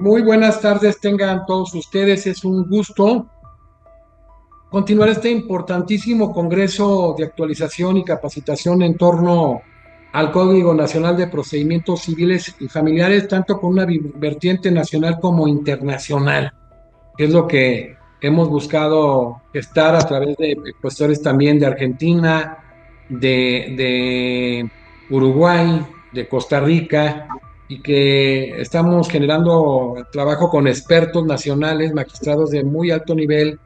Muy buenas tardes tengan todos ustedes. Es un gusto continuar este importantísimo Congreso de Actualización y Capacitación en torno al Código Nacional de Procedimientos Civiles y Familiares, tanto con una vertiente nacional como internacional, que es lo que hemos buscado estar a través de expositores también de Argentina, de Uruguay, de Costa Rica, y que estamos generando trabajo con expertos nacionales, magistrados de muy alto nivel,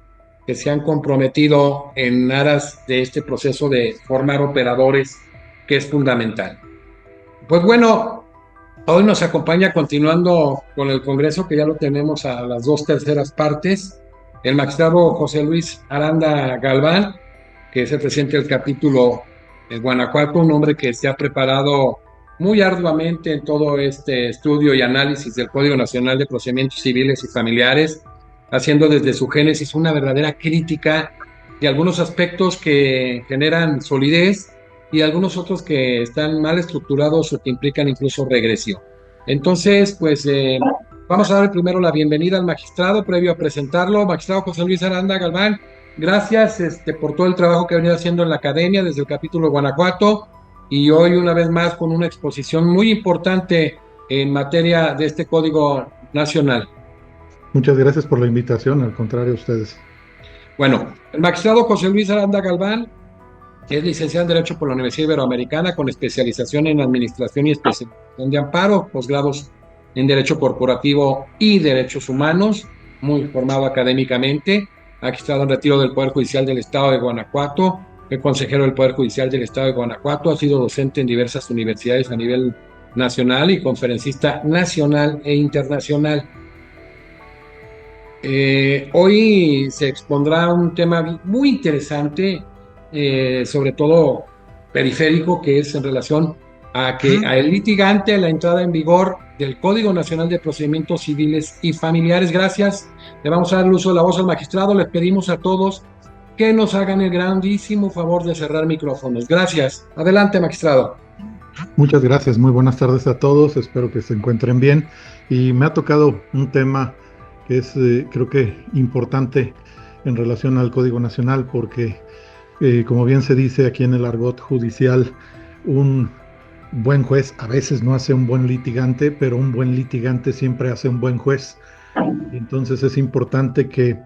que se han comprometido en aras de este proceso de formar operadores, que es fundamental. Pues bueno, hoy nos acompaña, continuando con el Congreso, que ya lo tenemos a las 2/3 partes, el magistrado José Luis Aranda Galván, que es el presidente del capítulo de Guanajuato, un hombre que se ha preparado muy arduamente en todo este estudio y análisis del Código Nacional de Procedimientos Civiles y Familiares, haciendo desde su génesis una verdadera crítica de algunos aspectos que generan solidez y algunos otros que están mal estructurados o que implican incluso regresión. Entonces, pues vamos a dar primero la bienvenida al magistrado, previo a presentarlo. Magistrado José Luis Aranda Galván, gracias por todo el trabajo que ha venido haciendo en la academia desde el capítulo de Guanajuato, y hoy una vez más con una exposición muy importante en materia de este Código Nacional. Muchas gracias por la invitación, al contrario a ustedes. Bueno, el magistrado José Luis Aranda Galván es licenciado en Derecho por la Universidad Iberoamericana, con especialización en Administración y especialización de amparo, posgrados en Derecho Corporativo y Derechos Humanos, muy formado académicamente. Ha estado en retiro del Poder Judicial del Estado de Guanajuato, fue consejero del Poder Judicial del Estado de Guanajuato, ha sido docente en diversas universidades a nivel nacional y conferencista nacional e internacional. Hoy se expondrá un tema muy interesante, sobre todo periférico, que es en relación a que a el litigante, a la entrada en vigor del Código Nacional de Procedimientos Civiles y Familiares. Gracias. Le vamos a dar el uso de la voz al magistrado. Les pedimos a todos que nos hagan el grandísimo favor de cerrar micrófonos. Gracias. Adelante, magistrado. Muchas gracias, muy buenas tardes a todos, espero que se encuentren bien. Y me ha tocado un tema que es, creo que, importante en relación al Código Nacional, porque, como bien se dice aquí en el argot judicial, un buen juez a veces no hace un buen litigante, pero un buen litigante siempre hace un buen juez. Entonces es importante que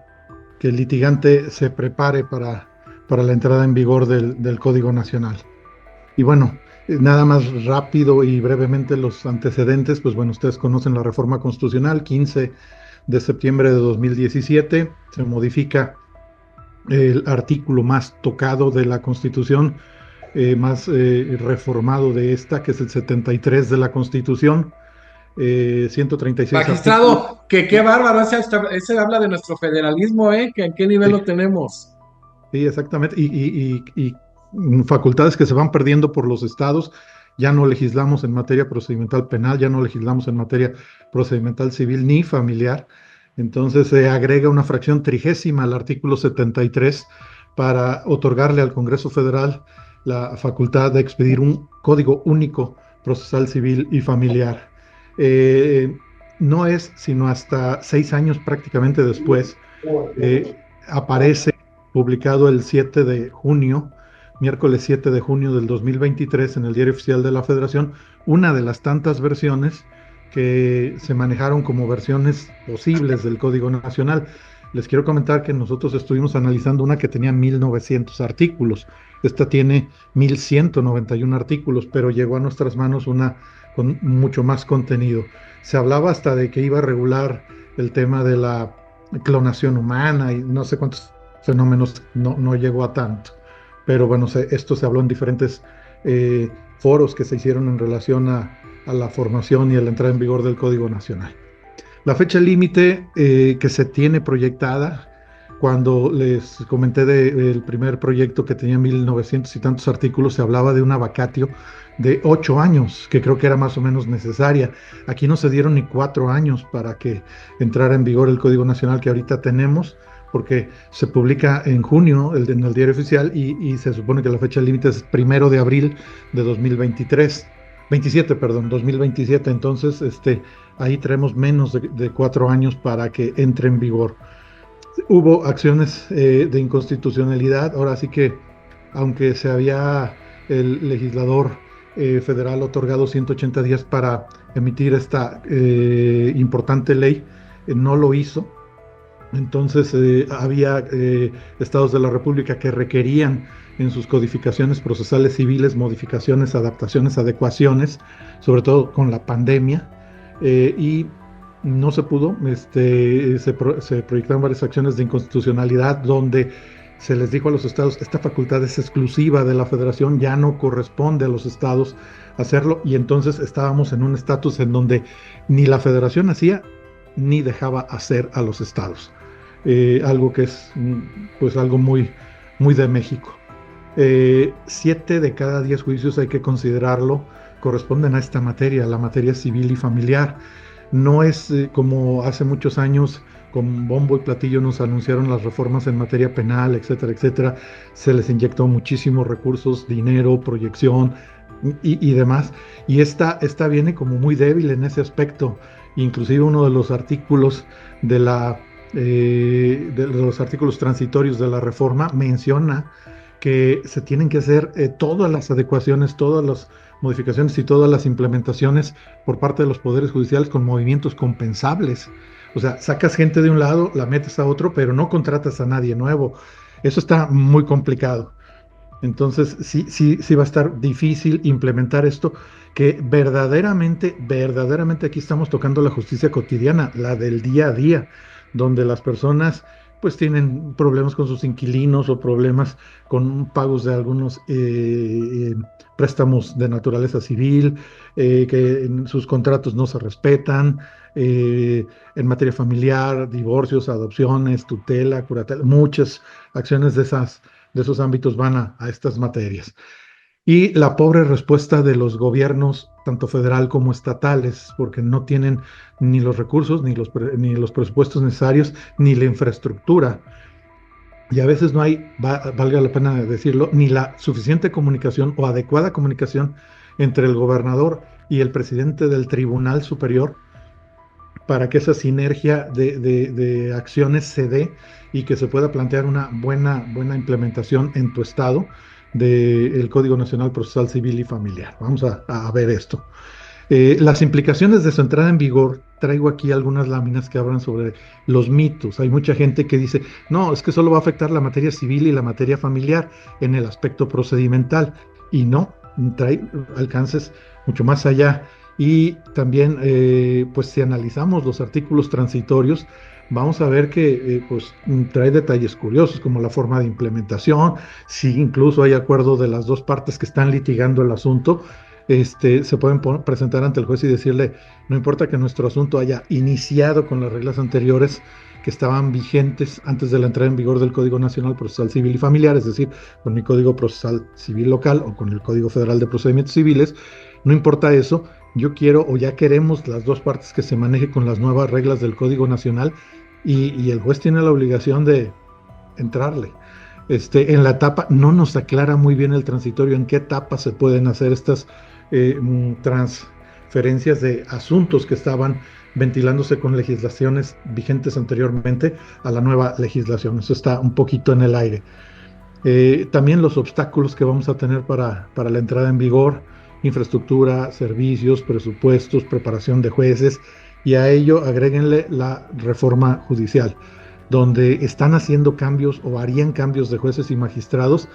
el litigante se prepare para la entrada en vigor del Código Nacional. Y bueno, nada más rápido y brevemente los antecedentes. Pues bueno, ustedes conocen la reforma constitucional. 15 de septiembre de 2017 se modifica el artículo más tocado de la Constitución, más reformado de esta, que es el 73 de la Constitución. 136 Magistrado, artículos. qué bárbaro, ese habla de nuestro federalismo, que en qué nivel Sí, lo tenemos. sí, exactamente. Y facultades que se van perdiendo por los estados. Ya no legislamos en materia procedimental penal, ya no legislamos en materia procedimental civil ni familiar. Entonces se agrega una fracción 30ª al artículo 73 para otorgarle al Congreso Federal la facultad de expedir un código único procesal civil y familiar. Eh, no es sino hasta 6 años prácticamente después, aparece publicado el 7 de junio, miércoles 7 de junio del 2023, en el Diario Oficial de la Federación, una de las tantas versiones que se manejaron como versiones posibles del Código Nacional. Les quiero comentar que nosotros estuvimos analizando una que tenía 1900 artículos. Esta tiene 1191 artículos, pero llegó a nuestras manos una con mucho más contenido. Se hablaba hasta de que iba a regular el tema de la clonación humana y no sé cuántos fenómenos, no llegó a tanto. Pero bueno, esto se habló en diferentes foros que se hicieron en relación a la formación y a la entrada en vigor del Código Nacional. La fecha límite que se tiene proyectada, cuando les comenté del primer proyecto que tenía 1900 y tantos artículos, se hablaba de una vacatio de 8 años, que creo que era más o menos necesaria. Aquí no se dieron ni 4 años para que entrara en vigor el Código Nacional que ahorita tenemos, porque se publica en junio en el Diario Oficial y se supone que la fecha límite es 1 de abril de 2023. 27, perdón, 2027. Entonces, ahí traemos menos de 4 años para que entre en vigor. Hubo acciones de inconstitucionalidad. Ahora sí que, aunque se había el legislador federal otorgado 180 días para emitir esta importante ley, no lo hizo. Entonces había estados de la República que requerían en sus codificaciones procesales civiles modificaciones, adaptaciones, adecuaciones, sobre todo con la pandemia, y no se pudo. Se proyectaron varias acciones de inconstitucionalidad donde se les dijo a los estados: esta facultad es exclusiva de la federación, ya no corresponde a los estados hacerlo, y entonces estábamos en un estatus en donde ni la federación hacía ni dejaba hacer a los estados. Algo que es pues algo muy, muy de México. 7 de cada 10 juicios, hay que considerarlo, corresponden a esta materia, la materia civil y familiar. No es como hace muchos años, con bombo y platillo nos anunciaron las reformas en materia penal, etcétera, etcétera. Se les inyectó muchísimos recursos, dinero, proyección y demás. Y esta viene como muy débil en ese aspecto. Inclusive uno de los artículos de los artículos transitorios de la reforma menciona que se tienen que hacer todas las adecuaciones, todas las modificaciones y todas las implementaciones por parte de los poderes judiciales con movimientos compensables. O sea, sacas gente de un lado, la metes a otro, pero no contratas a nadie nuevo. Eso está muy complicado. Entonces, sí va a estar difícil implementar esto, que verdaderamente aquí estamos tocando la justicia cotidiana, la del día a día, donde las personas pues tienen problemas con sus inquilinos o problemas con pagos de algunos préstamos de naturaleza civil, que en sus contratos no se respetan, en materia familiar, divorcios, adopciones, tutela, curatela, muchas acciones de esos ámbitos van a estas materias. Y la pobre respuesta de los gobiernos, tanto federal como estatales, porque no tienen ni los recursos, ni los presupuestos necesarios, ni la infraestructura. Y a veces no hay, valga la pena decirlo, ni la suficiente comunicación o adecuada comunicación entre el gobernador y el presidente del Tribunal Superior para que esa sinergia de acciones se dé y que se pueda plantear una buena implementación en tu estado del Código Nacional Procesal Civil y Familiar. Vamos a ver esto. Las implicaciones de su entrada en vigor, traigo aquí algunas láminas que hablan sobre los mitos. Hay mucha gente que dice: no, es que solo va a afectar la materia civil y la materia familiar en el aspecto procedimental, y no, trae alcances mucho más allá. Y también, pues si analizamos los artículos transitorios, vamos a ver que pues trae detalles curiosos como la forma de implementación. Si incluso hay acuerdo de las dos partes que están litigando el asunto, se pueden presentar ante el juez y decirle: no importa que nuestro asunto haya iniciado con las reglas anteriores que estaban vigentes antes de la entrada en vigor del Código Nacional Procesal Civil y Familiar, es decir, con mi Código Procesal Civil Local o con el Código Federal de Procedimientos Civiles, no importa eso, yo quiero o ya queremos las dos partes que se maneje con las nuevas reglas del Código Nacional, y el juez tiene la obligación de entrarle. En la etapa, no nos aclara muy bien el transitorio en qué etapa se pueden hacer estas transferencias de asuntos que estaban ventilándose con legislaciones vigentes anteriormente a la nueva legislación. Eso está un poquito en el aire. También los obstáculos que vamos a tener para la entrada en vigor: infraestructura, servicios, presupuestos, preparación de jueces, y a ello agréguenle la reforma judicial, donde están haciendo cambios o harían cambios de jueces y magistrados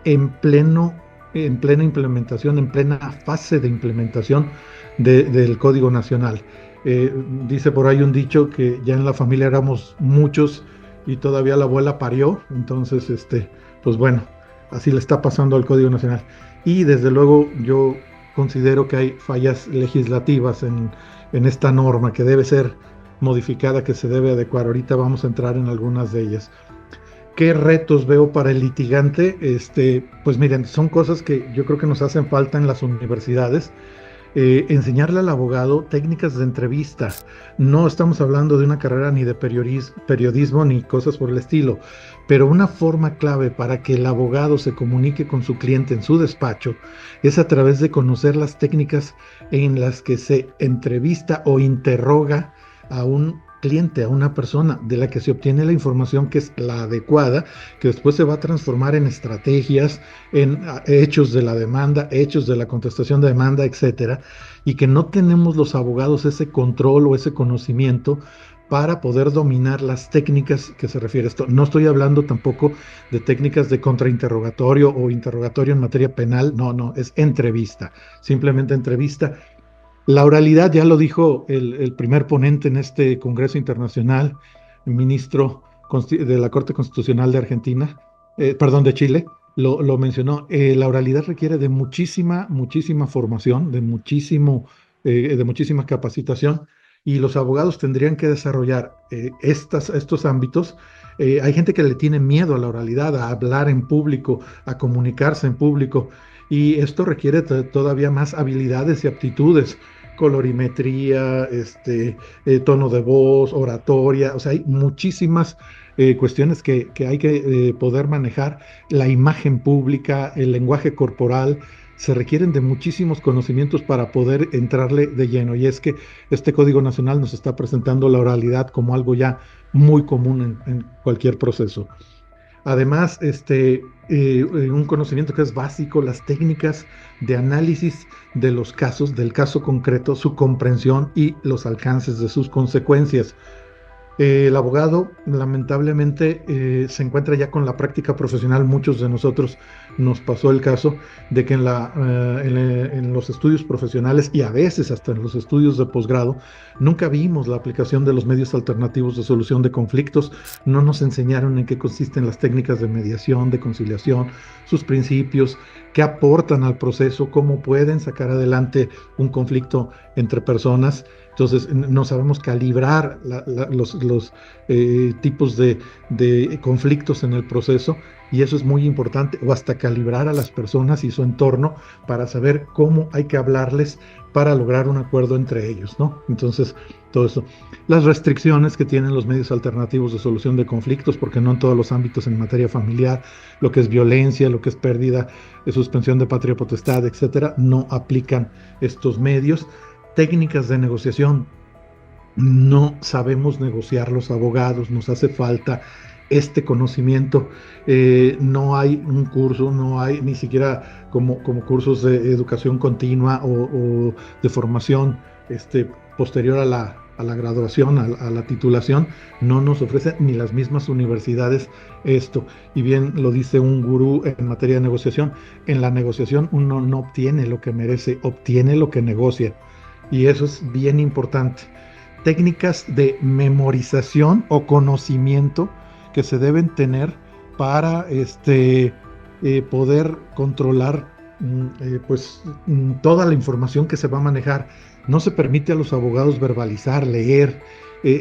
en plena implementación, en plena fase de implementación del Código Nacional. Dice por ahí un dicho que ya en la familia éramos muchos y todavía la abuela parió. Entonces, pues bueno, así le está pasando al Código Nacional. Y desde luego yo considero que hay fallas legislativas en esta norma que debe ser modificada, que se debe adecuar. Ahorita vamos a entrar en algunas de ellas. ¿Qué retos veo para el litigante? Pues miren, son cosas que yo creo que nos hacen falta en las universidades. enseñarle al abogado técnicas de entrevista. No estamos hablando de una carrera ni de periodismo ni cosas por el estilo, pero una forma clave para que el abogado se comunique con su cliente en su despacho es a través de conocer las técnicas en las que se entrevista o interroga a un cliente, a una persona de la que se obtiene la información que es la adecuada, que después se va a transformar en estrategias, en hechos de la demanda, hechos de la contestación de demanda, etcétera, y que no tenemos los abogados ese control o ese conocimiento para poder dominar las técnicas que se refiere a esto. No estoy hablando tampoco de técnicas de contrainterrogatorio o interrogatorio en materia penal, no, no, es entrevista, simplemente entrevista. La oralidad, ya lo dijo el primer ponente en este Congreso Internacional, el ministro de la Corte Constitucional de Argentina, perdón, de Chile, lo mencionó. La oralidad requiere de muchísima, muchísima formación, de muchísima capacitación, y los abogados tendrían que desarrollar estos ámbitos. Hay gente que le tiene miedo a la oralidad, a hablar en público, a comunicarse en público, y esto requiere todavía más habilidades y aptitudes, colorimetría, tono de voz, oratoria, o sea, hay muchísimas cuestiones que hay que poder manejar, la imagen pública, el lenguaje corporal, se requieren de muchísimos conocimientos para poder entrarle de lleno. Y es que este Código Nacional nos está presentando la oralidad como algo ya muy común en cualquier proceso. Además, un conocimiento que es básico, las técnicas de análisis de los casos, del caso concreto, su comprensión y los alcances de sus consecuencias. El abogado, lamentablemente, se encuentra ya con la práctica profesional. Muchos de nosotros nos pasó el caso de que en los estudios profesionales y a veces hasta en los estudios de posgrado, nunca vimos la aplicación de los medios alternativos de solución de conflictos. No nos enseñaron en qué consisten las técnicas de mediación, de conciliación, sus principios, qué aportan al proceso, cómo pueden sacar adelante un conflicto entre personas. Entonces, no sabemos calibrar los tipos de conflictos en el proceso, y eso es muy importante, o hasta calibrar a las personas y su entorno para saber cómo hay que hablarles para lograr un acuerdo entre ellos, ¿no? Entonces, todo eso. Las restricciones que tienen los medios alternativos de solución de conflictos, porque no en todos los ámbitos en materia familiar, lo que es violencia, lo que es pérdida, suspensión de patria potestad, etcétera, no aplican estos medios. Técnicas de negociación. No sabemos negociar los abogados, nos hace falta este conocimiento. No hay un curso, no hay ni siquiera como cursos de educación continua o de formación posterior a la graduación, a la titulación. No nos ofrecen ni las mismas universidades esto. Y bien lo dice un gurú en materia de negociación: en la negociación uno no obtiene lo que merece, obtiene lo que negocia. Y eso es bien importante. Técnicas de memorización o conocimiento que se deben tener para poder controlar toda la información que se va a manejar. No se permite a los abogados verbalizar, leer.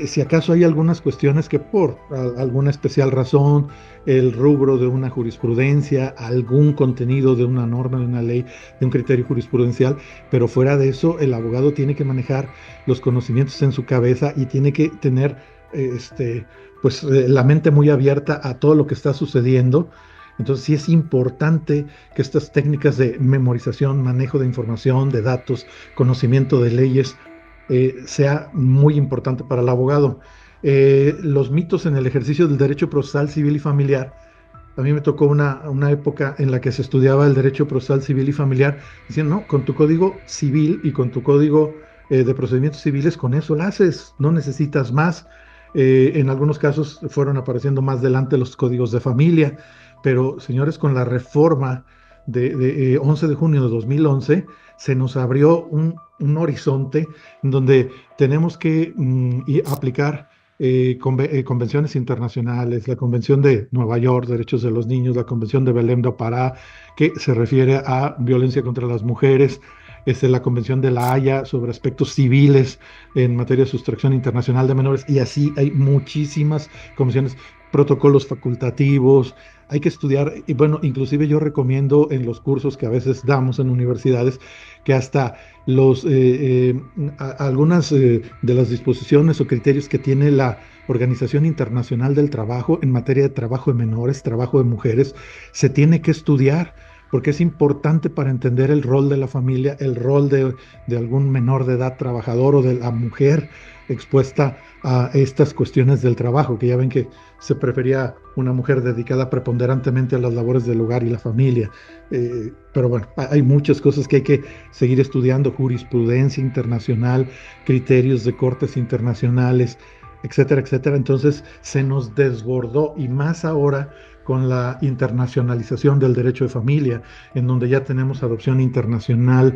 Si acaso hay algunas cuestiones que por alguna especial razón, el rubro de una jurisprudencia, algún contenido de una norma, de una ley, de un criterio jurisprudencial, pero fuera de eso, el abogado tiene que manejar los conocimientos en su cabeza y tiene que tener la mente muy abierta a todo lo que está sucediendo. Entonces sí es importante que estas técnicas de memorización, manejo de información, de datos, conocimiento de leyes, sea muy importante para el abogado. Los mitos en el ejercicio del derecho procesal civil y familiar. A mí me tocó una época en la que se estudiaba el derecho procesal civil y familiar, diciendo, no, con tu código civil y con tu código de procedimientos civiles, con eso lo haces, no necesitas más. En algunos casos fueron apareciendo más adelante los códigos de familia, pero señores, con la reforma de 11 de junio de 2011, se nos abrió un horizonte en donde tenemos que aplicar convenciones internacionales, la Convención de Nueva York, Derechos de los Niños, la Convención de Belém do Pará, que se refiere a violencia contra las mujeres, la Convención de la Haya sobre aspectos civiles en materia de sustracción internacional de menores, y así hay muchísimas convenciones. protocolos facultativos, hay que estudiar, y bueno, inclusive yo recomiendo en los cursos que a veces damos en universidades, que hasta algunas de las disposiciones o criterios que tiene la Organización Internacional del Trabajo en materia de trabajo de menores, trabajo de mujeres, se tiene que estudiar porque es importante para entender el rol de la familia, el rol de algún menor de edad trabajador o de la mujer expuesta a estas cuestiones del trabajo, que ya ven que se prefería una mujer dedicada preponderantemente a las labores del hogar y la familia. Pero bueno, hay muchas cosas que hay que seguir estudiando, jurisprudencia internacional, criterios de cortes internacionales, etcétera, etcétera. Entonces se nos desbordó, y más ahora con la internacionalización del derecho de familia, en donde ya tenemos adopción internacional,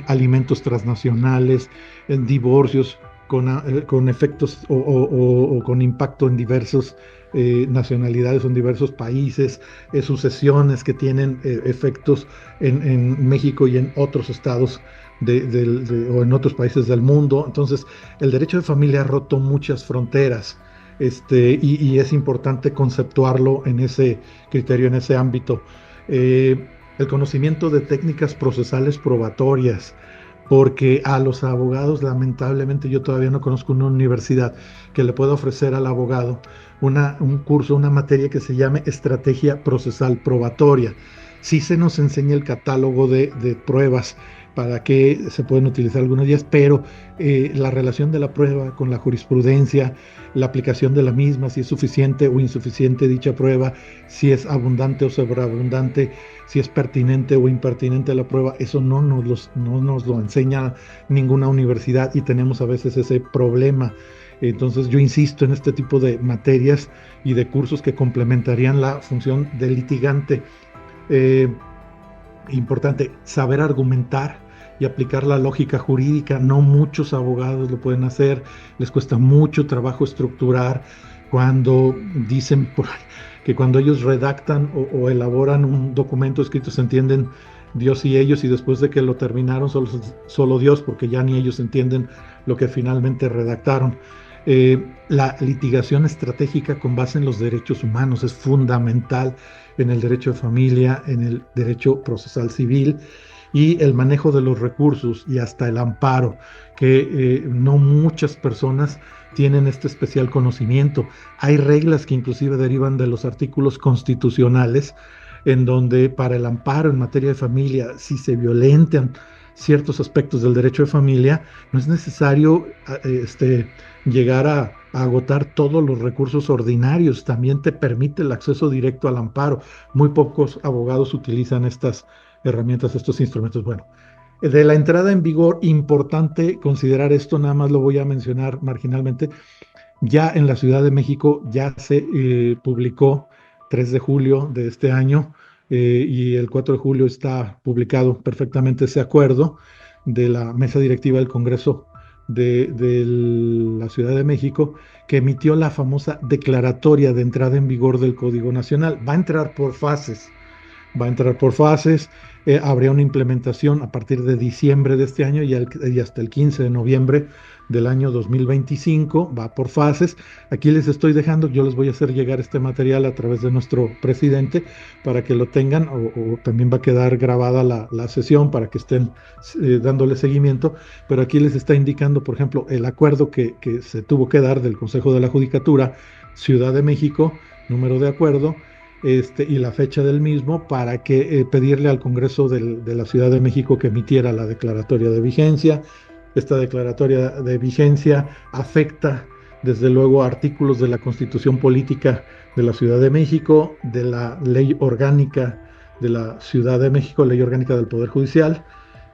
alimentos transnacionales, divorcios con efectos o con impacto en diversas nacionalidades o en diversos países, sucesiones que tienen efectos en México y en otros estados o en otros países del mundo. Entonces, el derecho de familia ha roto muchas fronteras. Y es importante conceptuarlo en ese criterio, en ese ámbito. El conocimiento de técnicas procesales probatorias, porque a los abogados, lamentablemente, yo todavía no conozco una universidad que le pueda ofrecer al abogado un curso, una materia que se llame estrategia procesal probatoria. Sí se nos enseña el catálogo de pruebas para que se pueden utilizar algunos días, pero la relación de la prueba con la jurisprudencia, la aplicación de la misma, si es suficiente o insuficiente dicha prueba, si es abundante o sobreabundante, si es pertinente o impertinente la prueba, eso no nos lo enseña ninguna universidad, y tenemos a veces ese problema. Entonces yo insisto en este tipo de materias y de cursos que complementarían la función del litigante. Importante saber argumentar y aplicar la lógica jurídica. No muchos abogados lo pueden hacer, les cuesta mucho trabajo estructurar. Cuando dicen que cuando ellos redactan o elaboran un documento escrito, se entienden Dios y ellos, y después de que lo terminaron solo Dios, porque ya ni ellos entienden lo que finalmente redactaron. La litigación estratégica con base en los derechos humanos es fundamental en el derecho de familia, en el derecho procesal civil, y el manejo de los recursos y hasta el amparo, que no muchas personas tienen este especial conocimiento. Hay reglas que inclusive derivan de los artículos constitucionales, en donde para el amparo en materia de familia, si se violentan ciertos aspectos del derecho de familia, no es necesario llegar a agotar todos los recursos ordinarios. También te permite el acceso directo al amparo. Muy pocos abogados utilizan estas herramientas, estos instrumentos. Bueno, de la entrada en vigor, importante considerar esto, nada más lo voy a mencionar marginalmente. Ya en la Ciudad de México ya se publicó 3 de julio de este año, y el 4 de julio está publicado perfectamente ese acuerdo de la mesa directiva del Congreso de la Ciudad de México, que emitió la famosa declaratoria de entrada en vigor del Código Nacional. Va a entrar por fases. Habría una implementación a partir de diciembre de este año y hasta el 15 de noviembre del año 2025, va por fases. Aquí les estoy dejando, yo les voy a hacer llegar este material a través de nuestro presidente para que lo tengan, o también va a quedar grabada la sesión para que estén dándole seguimiento, pero aquí les está indicando, por ejemplo, el acuerdo que se tuvo que dar del Consejo de la Judicatura, Ciudad de México, número de acuerdo, y la fecha del mismo, para que pedirle al Congreso de la Ciudad de México que emitiera la declaratoria de vigencia. Esta declaratoria de vigencia afecta, desde luego, artículos de la Constitución Política de la Ciudad de México, de la Ley Orgánica de la Ciudad de México, Ley Orgánica del Poder Judicial,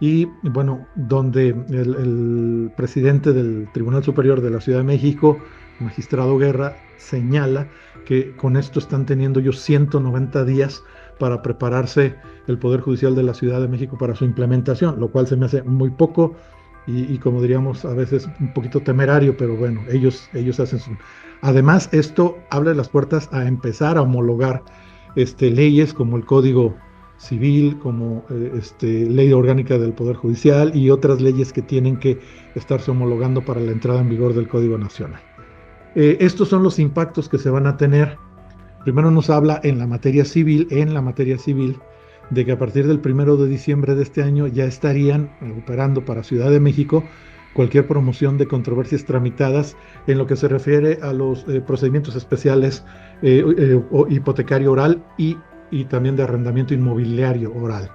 y bueno, donde el presidente del Tribunal Superior de la Ciudad de México, magistrado Guerra, señala que con esto están teniendo ellos 190 días para prepararse el Poder Judicial de la Ciudad de México para su implementación, lo cual se me hace muy poco y como diríamos a veces un poquito temerario, pero bueno, ellos hacen su... Además, esto abre las puertas a empezar a homologar leyes como el Código Civil, como Ley Orgánica del Poder Judicial y otras leyes que tienen que estarse homologando para la entrada en vigor del Código Nacional. Estos son los impactos que se van a tener. Primero nos habla en la materia civil, de que a partir del 1 de diciembre de este año ya estarían operando para Ciudad de México cualquier promoción de controversias tramitadas en lo que se refiere a los procedimientos especiales hipotecario oral y también de arrendamiento inmobiliario oral,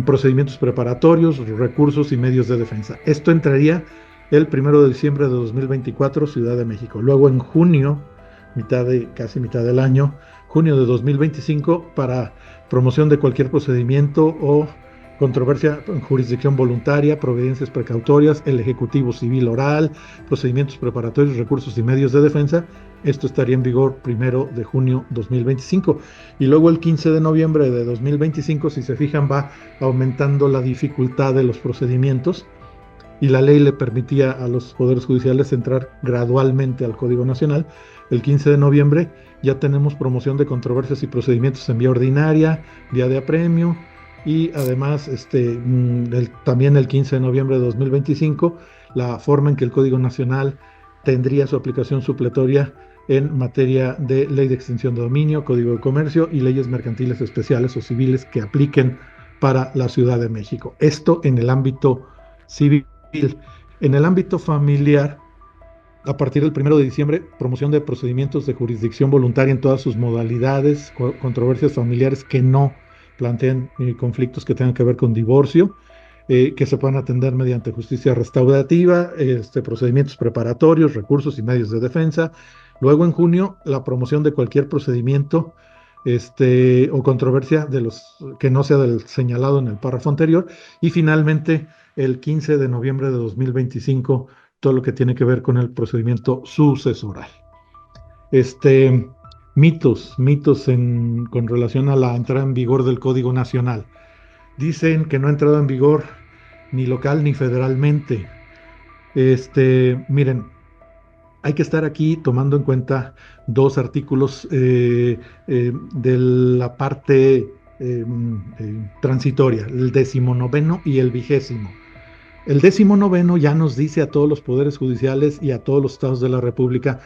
procedimientos preparatorios, recursos y medios de defensa. Esto entraría el 1 de diciembre de 2024, Ciudad de México. Luego en junio, casi mitad del año, junio de 2025, para promoción de cualquier procedimiento o controversia en jurisdicción voluntaria, providencias precautorias, el ejecutivo civil oral, procedimientos preparatorios, recursos y medios de defensa. Esto estaría en vigor 1 de junio 2025. Y luego el 15 de noviembre de 2025, si se fijan, va aumentando la dificultad de los procedimientos y la ley le permitía a los poderes judiciales entrar gradualmente al Código Nacional. El 15 de noviembre ya tenemos promoción de controversias y procedimientos en vía ordinaria, vía de apremio, y además también el 15 de noviembre de 2025, la forma en que el Código Nacional tendría su aplicación supletoria en materia de ley de extinción de dominio, Código de Comercio y leyes mercantiles especiales o civiles que apliquen para la Ciudad de México. Esto en el ámbito civil. En el ámbito familiar, a partir del 1 de diciembre, promoción de procedimientos de jurisdicción voluntaria en todas sus modalidades, controversias familiares que no planteen conflictos que tengan que ver con divorcio, que se puedan atender mediante justicia restaurativa, procedimientos preparatorios, recursos y medios de defensa. Luego en junio, la promoción de cualquier procedimiento o controversia de los que no sea del señalado en el párrafo anterior. Y finalmente, el 15 de noviembre de 2025, todo lo que tiene que ver con el procedimiento sucesoral. Mitos con relación a la entrada en vigor del Código Nacional. Dicen que no ha entrado en vigor ni local ni federalmente. Miren, hay que estar aquí tomando en cuenta dos artículos de la parte transitoria, el 19º y el 20º. El 19º ya nos dice a todos los poderes judiciales y a todos los estados de la República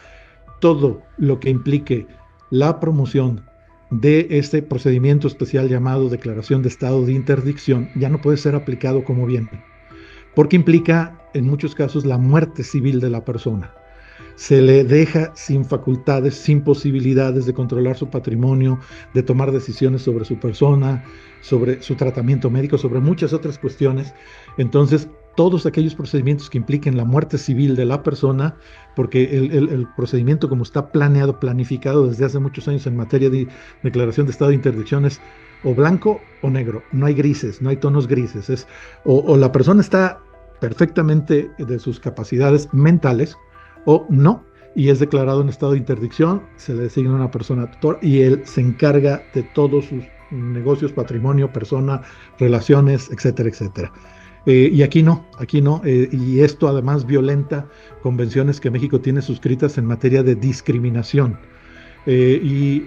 todo lo que implique la promoción de este procedimiento especial llamado declaración de estado de interdicción ya no puede ser aplicado como bien, porque implica en muchos casos la muerte civil de la persona. Se le deja sin facultades, sin posibilidades de controlar su patrimonio, de tomar decisiones sobre su persona, sobre su tratamiento médico, sobre muchas otras cuestiones. Entonces, todos aquellos procedimientos que impliquen la muerte civil de la persona, porque el procedimiento como está planificado desde hace muchos años en materia de declaración de estado de interdicción es o blanco o negro, no hay grises, no hay tonos grises, o la persona está perfectamente de sus capacidades mentales o no, y es declarado en estado de interdicción, se le designa una persona tutor y él se encarga de todos sus negocios, patrimonio, persona, relaciones, etcétera, etcétera. Y aquí no, y esto además violenta convenciones que México tiene suscritas en materia de discriminación, y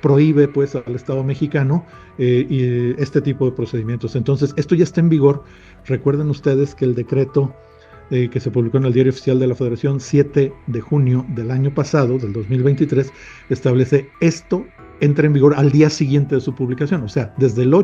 prohíbe pues al Estado mexicano este tipo de procedimientos. Entonces, esto ya está en vigor. Recuerden ustedes que el decreto que se publicó en el Diario Oficial de la Federación 7 de junio del año pasado, del 2023, establece esto entra en vigor al día siguiente de su publicación, o sea, desde el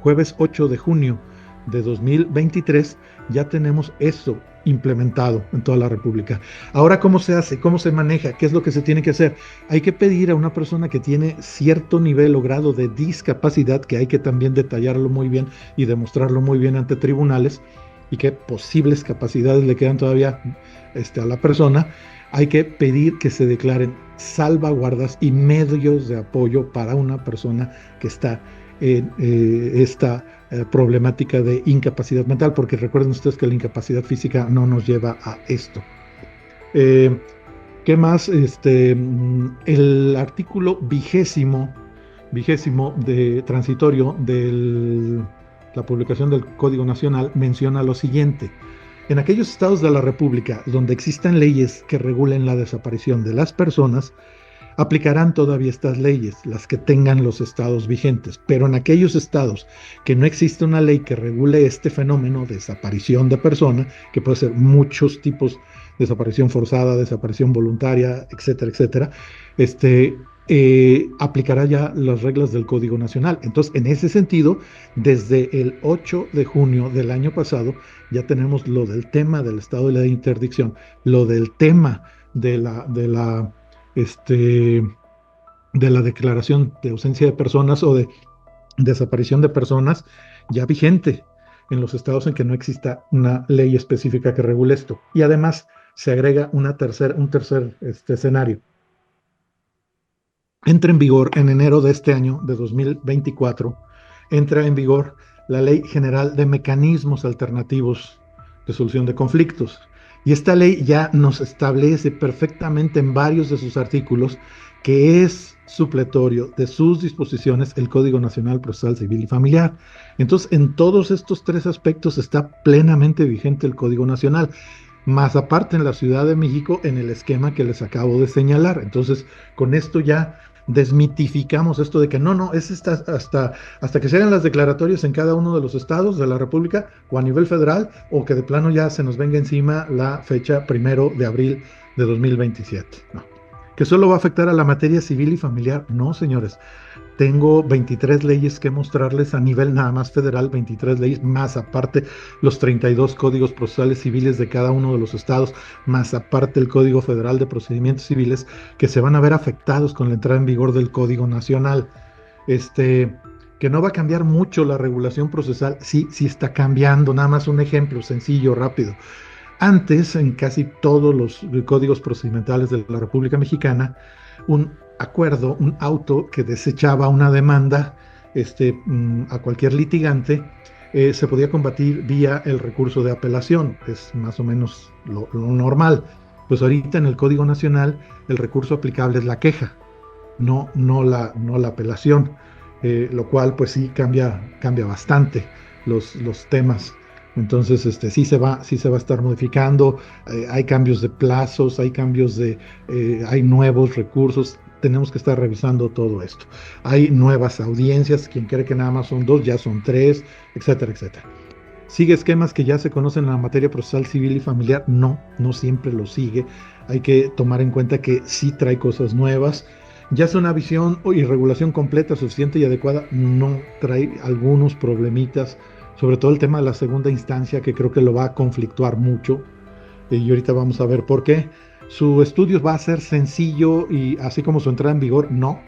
jueves 8 de junio de 2023, ya tenemos eso implementado en toda la República. Ahora, ¿cómo se hace? ¿Cómo se maneja? ¿Qué es lo que se tiene que hacer? Hay que pedir a una persona que tiene cierto nivel o grado de discapacidad, que hay que también detallarlo muy bien y demostrarlo muy bien ante tribunales, y qué posibles capacidades le quedan todavía a la persona. Hay que pedir que se declaren salvaguardas y medios de apoyo para una persona que está en esta problemática de incapacidad mental, porque recuerden ustedes que la incapacidad física no nos lleva a esto. ¿Qué más? El artículo vigésimo de transitorio de la publicación del Código Nacional menciona lo siguiente: en aquellos estados de la República donde existan leyes que regulen la desaparición de las personas, aplicarán todavía estas leyes, las que tengan los estados vigentes, pero en aquellos estados que no existe una ley que regule este fenómeno de desaparición de persona, que puede ser muchos tipos desaparición forzada, desaparición voluntaria, etcétera, etcétera, aplicará ya las reglas del Código Nacional. Entonces, en ese sentido, desde el 8 de junio del año pasado, ya tenemos lo del tema del estado de la interdicción, lo del tema de este, de la declaración de ausencia de personas o de desaparición de personas ya vigente en los estados en que no exista una ley específica que regule esto. Y además se agrega un tercer escenario. Entra en vigor en enero de este año, de 2024, entra en vigor la Ley General de Mecanismos Alternativos de Solución de Conflictos. Y esta ley ya nos establece perfectamente en varios de sus artículos que es supletorio de sus disposiciones el Código Nacional Procesal Civil y Familiar. Entonces, en todos estos tres aspectos está plenamente vigente el Código Nacional, más aparte en la Ciudad de México en el esquema que les acabo de señalar. Entonces, con esto ya desmitificamos esto de que no, es hasta que se hagan las declaratorias en cada uno de los estados de la República o a nivel federal, o que de plano ya se nos venga encima la fecha 1 de abril de 2027. No. ¿Que solo va a afectar a la materia civil y familiar? No, señores. Tengo 23 leyes que mostrarles a nivel nada más federal, 23 leyes, más aparte los 32 códigos procesales civiles de cada uno de los estados, más aparte el Código Federal de Procedimientos Civiles, que se van a ver afectados con la entrada en vigor del Código Nacional. Que no va a cambiar mucho la regulación procesal, sí está cambiando. Nada más un ejemplo sencillo, rápido. Antes, en casi todos los códigos procedimentales de la República Mexicana, un acuerdo, un auto que desechaba una demanda a cualquier litigante, se podía combatir vía el recurso de apelación, es más o menos lo normal. Pues ahorita en el Código Nacional el recurso aplicable es la queja, no la apelación, lo cual pues sí cambia bastante los temas. Entonces, sí se va a estar modificando, hay cambios de plazos, hay nuevos recursos, tenemos que estar revisando todo esto. Hay nuevas audiencias, quien cree que nada más son 2, ya son 3, etcétera, etcétera. ¿Sigue esquemas que ya se conocen en la materia procesal civil y familiar? No siempre lo sigue. Hay que tomar en cuenta que sí trae cosas nuevas. ¿Ya es una visión y regulación completa, suficiente y adecuada? No, trae algunos problemitas, sobre todo el tema de la segunda instancia, que creo que lo va a conflictuar mucho, y ahorita vamos a ver por qué. Su estudio va a ser sencillo, y así como su entrada en vigor, no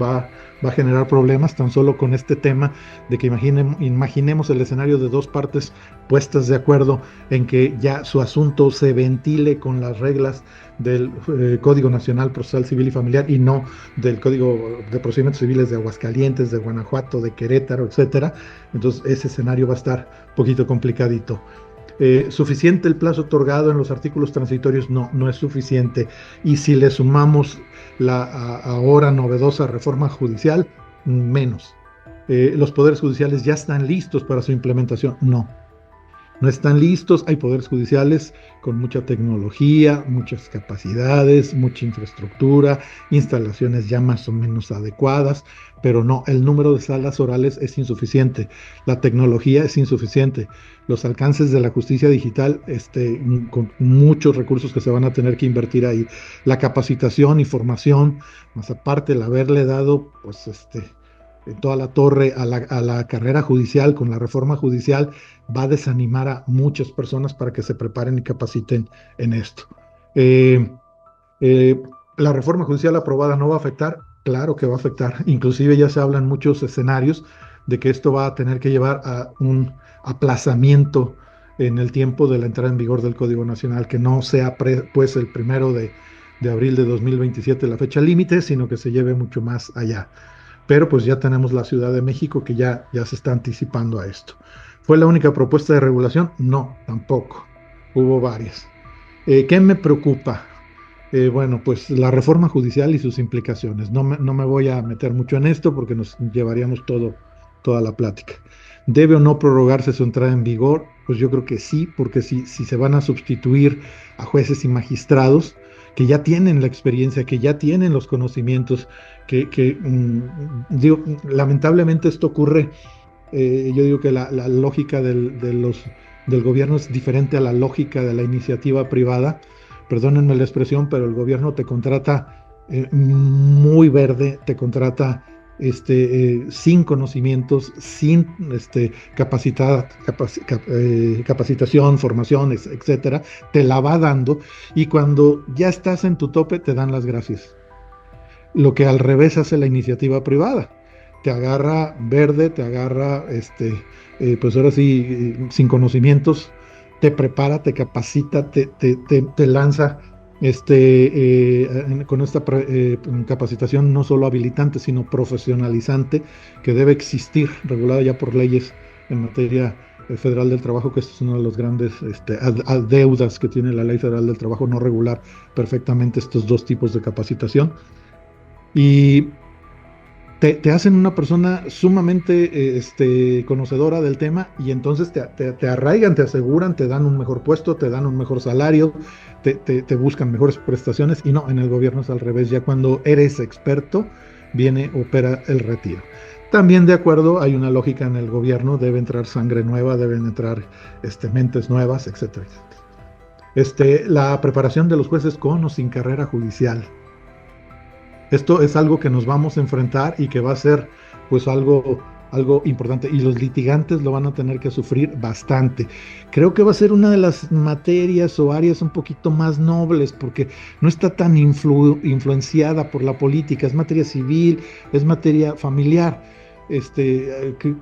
va a generar problemas tan solo con este tema de que imaginemos el escenario de dos partes puestas de acuerdo en que ya su asunto se ventile con las reglas del Código Nacional Procesal Civil y Familiar y no del Código de Procedimientos Civiles de Aguascalientes, de Guanajuato, de Querétaro, etcétera. Entonces ese escenario va a estar un poquito complicadito. ¿Suficiente el plazo otorgado en los artículos transitorios? No es suficiente. Y si le sumamos la ahora novedosa reforma judicial, menos. ¿Los poderes judiciales ya están listos para su implementación? No están listos. Hay poderes judiciales con mucha tecnología, muchas capacidades, mucha infraestructura, instalaciones ya más o menos adecuadas, pero no, el número de salas orales es insuficiente, la tecnología es insuficiente, los alcances de la justicia digital, con muchos recursos que se van a tener que invertir ahí, la capacitación y formación, más aparte el haberle dado, pues, en toda la torre a la carrera judicial con la reforma judicial, va a desanimar a muchas personas para que se preparen y capaciten en esto. ¿La reforma judicial aprobada no va a afectar? Claro que va a afectar. Inclusive ya se habla en muchos escenarios de que esto va a tener que llevar a un aplazamiento en el tiempo de la entrada en vigor del Código Nacional, que no sea pues el 1 de abril de 2027 la fecha límite, sino que se lleve mucho más allá. Pero pues ya tenemos la Ciudad de México que ya se está anticipando a esto. ¿Fue la única propuesta de regulación? No, tampoco. Hubo varias. ¿Qué me preocupa? Bueno, pues la reforma judicial y sus implicaciones. No me voy a meter mucho en esto porque nos llevaríamos toda la plática. ¿Debe o no prorrogarse su entrada en vigor? Pues yo creo que sí, porque si se van a sustituir a jueces y magistrados que ya tienen la experiencia, que ya tienen los conocimientos, digo, lamentablemente esto ocurre, yo digo que la lógica del gobierno es diferente a la lógica de la iniciativa privada, perdónenme la expresión, pero el gobierno te contrata muy verde, te contrata sin conocimientos, sin capacitación, formación, etcétera, te la va dando y cuando ya estás en tu tope te dan las gracias. Lo que al revés hace la iniciativa privada. Te agarra verde, te agarra, pues ahora sí, sin conocimientos, te prepara, te capacita, te lanza con esta capacitación no solo habilitante, sino profesionalizante, que debe existir, regulada ya por leyes en materia federal del trabajo, que esto es uno de los grandes deudas que tiene la Ley Federal del Trabajo, no regular perfectamente estos dos tipos de capacitación. Y te hacen una persona sumamente conocedora del tema y entonces te arraigan, te aseguran, te dan un mejor puesto, te dan un mejor salario, te buscan mejores prestaciones y no, en el gobierno es al revés, ya cuando eres experto opera el retiro. También de acuerdo, hay una lógica en el gobierno, debe entrar sangre nueva, deben entrar mentes nuevas, etcétera, etcétera. La preparación de los jueces con o sin carrera judicial. Esto es algo que nos vamos a enfrentar y que va a ser pues algo importante y los litigantes lo van a tener que sufrir bastante. Creo que va a ser una de las materias o áreas un poquito más nobles porque no está tan influenciada por la política, es materia civil, es materia familiar.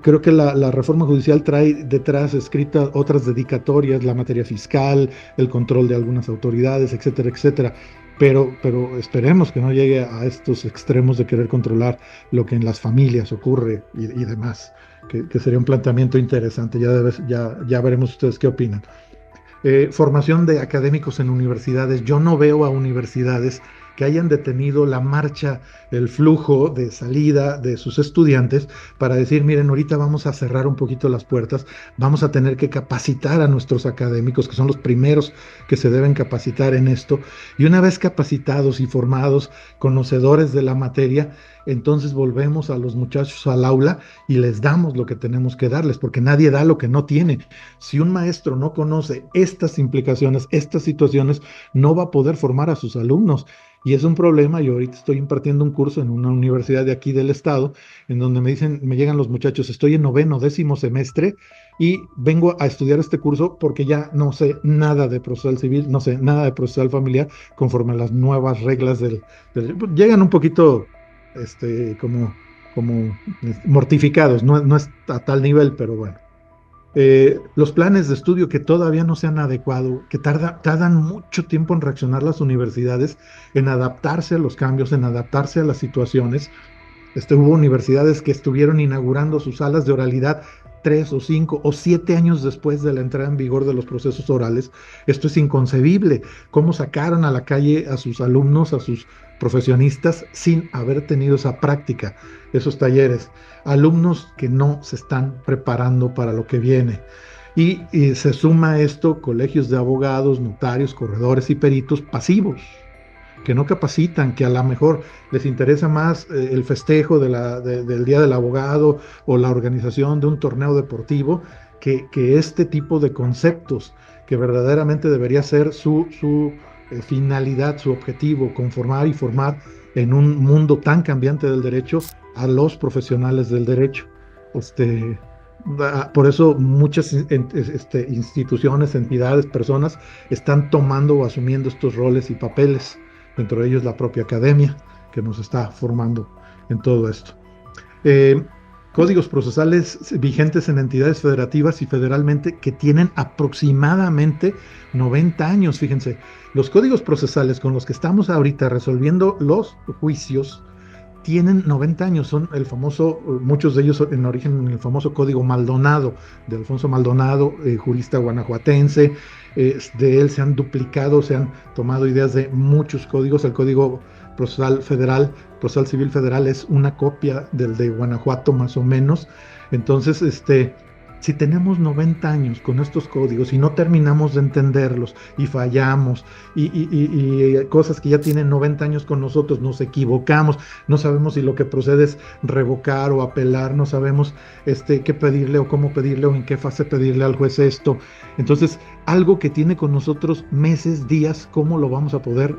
Creo que la reforma judicial trae detrás escritas otras dedicatorias, la materia fiscal, el control de algunas autoridades, etcétera, etcétera. Pero esperemos que no llegue a estos extremos de querer controlar lo que en las familias ocurre y demás, que sería un planteamiento interesante. Ya veremos ustedes qué opinan. Formación de académicos en universidades. Yo no veo a universidades que hayan detenido la marcha, el flujo de salida de sus estudiantes para decir, miren, ahorita vamos a cerrar un poquito las puertas, vamos a tener que capacitar a nuestros académicos, que son los primeros que se deben capacitar en esto, y una vez capacitados y formados, conocedores de la materia, entonces volvemos a los muchachos al aula y les damos lo que tenemos que darles, porque nadie da lo que no tiene. Si un maestro no conoce estas implicaciones, estas situaciones, no va a poder formar a sus alumnos. Y es un problema. Yo ahorita estoy impartiendo un curso en una universidad de aquí del estado, en donde me llegan los muchachos, estoy en 9º, 10º semestre y vengo a estudiar este curso porque ya no sé nada de procesal civil, no sé nada de procesal familiar, conforme a las nuevas reglas llegan un poquito como mortificados, no es a tal nivel, pero bueno. Los planes de estudio que todavía no se han adecuado, que tardan mucho tiempo en reaccionar las universidades, en adaptarse a los cambios, en adaptarse a las situaciones. Hubo universidades que estuvieron inaugurando sus salas de oralidad 3 o 5 o 7 años después de la entrada en vigor de los procesos orales. Esto es inconcebible. ¿Cómo sacaron a la calle a sus alumnos, a sus profesionistas, sin haber tenido esa práctica, esos talleres? Alumnos que no se están preparando para lo que viene. Y se suma a esto colegios de abogados, notarios, corredores y peritos pasivos, que no capacitan, que a lo mejor les interesa más el festejo del Día del Abogado o la organización de un torneo deportivo que este tipo de conceptos, que verdaderamente debería ser su finalidad, su objetivo, conformar y formar en un mundo tan cambiante del derecho a los profesionales del derecho. Por eso muchas instituciones, entidades, personas están tomando o asumiendo estos roles y papeles, dentro de ellos la propia academia que nos está formando en todo esto. Códigos procesales vigentes en entidades federativas y federalmente que tienen aproximadamente 90 años, fíjense, los códigos procesales con los que estamos ahorita resolviendo los juicios tienen 90 años, son el famoso, muchos de ellos en origen en el famoso Código Maldonado, de Alfonso Maldonado, jurista guanajuatense. De él se han duplicado, se han tomado ideas de muchos códigos. El Código Procesal Federal, Procesal Civil Federal, es una copia del de Guanajuato más o menos. Entonces, Si tenemos 90 años con estos códigos y no terminamos de entenderlos y fallamos y cosas que ya tienen 90 años con nosotros, nos equivocamos, no sabemos si lo que procede es revocar o apelar, no sabemos qué pedirle o cómo pedirle o en qué fase pedirle al juez esto. Entonces, algo que tiene con nosotros meses, días, ¿cómo lo vamos a poder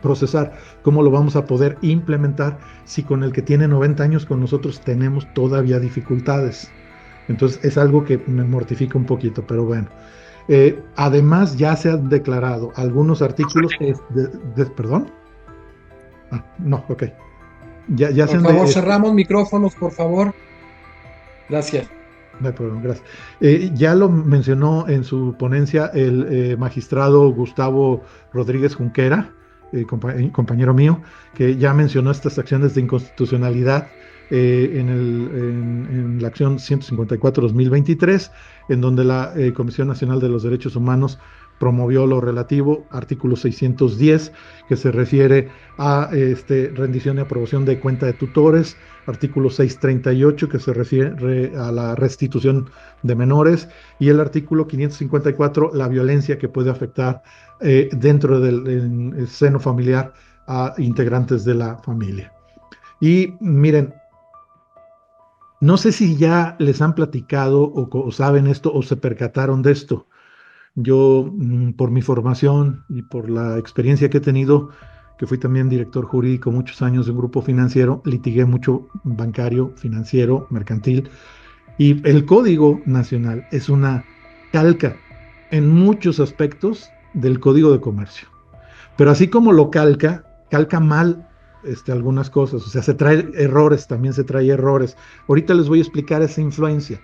procesar? ¿Cómo lo vamos a poder implementar si con el que tiene 90 años con nosotros tenemos todavía dificultades? Entonces es algo que me mortifica un poquito, pero bueno. Además, ya se han declarado algunos artículos. ¿Perdón? No, ok. Ya se Por han favor, cerramos micrófonos, por favor. Gracias. No hay problema, gracias. Ya lo mencionó en su ponencia el magistrado Gustavo Rodríguez Junquera, compañero mío, que ya mencionó estas acciones de inconstitucionalidad en la acción 154-2023, en donde la Comisión Nacional de los Derechos Humanos promovió lo relativo, artículo 610, que se refiere a rendición y aprobación de cuenta de tutores, artículo 638, que se refiere a la restitución de menores, y el artículo 554, la violencia que puede afectar dentro del seno familiar a integrantes de la familia. Y miren, no sé si ya les han platicado o saben esto o se percataron de esto. Yo, por mi formación y por la experiencia que he tenido, que fui también director jurídico muchos años de un grupo financiero, litigué mucho bancario, financiero, mercantil, y el Código Nacional es una calca en muchos aspectos del Código de Comercio. Pero así como lo calca mal algunas cosas, o sea, se trae errores, también se trae errores. Ahorita les voy a explicar esa influencia.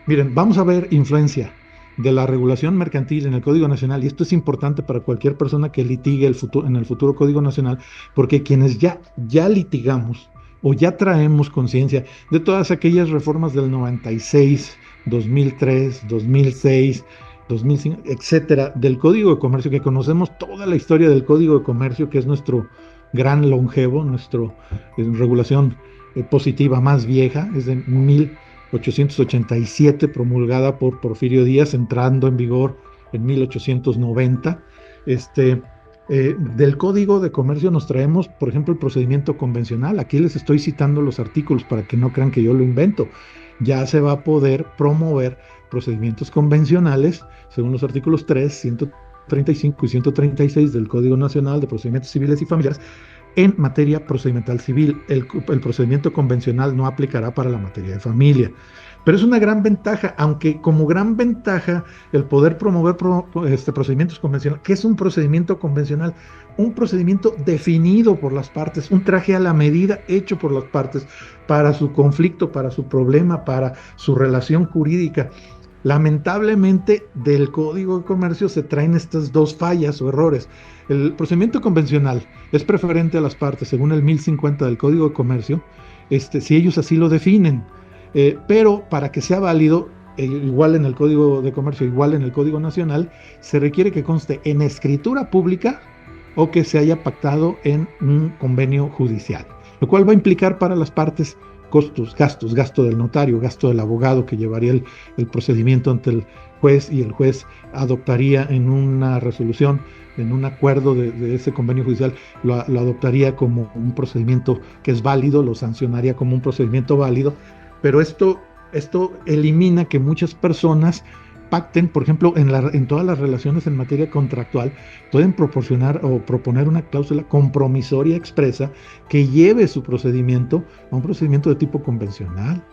Miren, vamos a ver influencia de la regulación mercantil en el Código Nacional, y esto es importante para cualquier persona que litigue en el futuro Código Nacional, porque quienes ya litigamos o ya traemos conciencia de todas aquellas reformas del 96, 2003, 2006, 2005, etcétera, del Código de Comercio, que conocemos toda la historia del Código de Comercio, que es nuestro gran longevo, nuestra regulación positiva más vieja, es de 1887, promulgada por Porfirio Díaz, entrando en vigor en 1890. Del Código de Comercio nos traemos, por ejemplo, el procedimiento convencional. Aquí les estoy citando los artículos para que no crean que yo lo invento. Ya se va a poder promover procedimientos convencionales, según los artículos 3, 135 y 136 del Código Nacional de Procedimientos Civiles y Familiares, en materia procedimental civil. El procedimiento convencional no aplicará para la materia de familia. Pero es una gran ventaja, aunque como gran ventaja el poder promover procedimientos convencionales. ¿Qué es un procedimiento convencional? Un procedimiento definido por las partes, un traje a la medida hecho por las partes para su conflicto, para su problema, para su relación jurídica. Lamentablemente, del Código de Comercio se traen estas dos fallas o errores. El procedimiento convencional es preferente a las partes según el 1050 del Código de Comercio, si ellos así lo definen. Pero para que sea válido, igual en el Código de Comercio, igual en el Código Nacional, se requiere que conste en escritura pública o que se haya pactado en un convenio judicial, lo cual va a implicar para las partes costos, gastos, gasto del notario, gasto del abogado que llevaría el procedimiento ante el juez, y el juez adoptaría en una resolución, en un acuerdo de ese convenio judicial, lo adoptaría como un procedimiento que es válido, lo sancionaría como un procedimiento válido. Pero esto elimina que muchas personas pacten, por ejemplo, en todas las relaciones en materia contractual, pueden proporcionar o proponer una cláusula compromisoria expresa que lleve su procedimiento a un procedimiento de tipo convencional,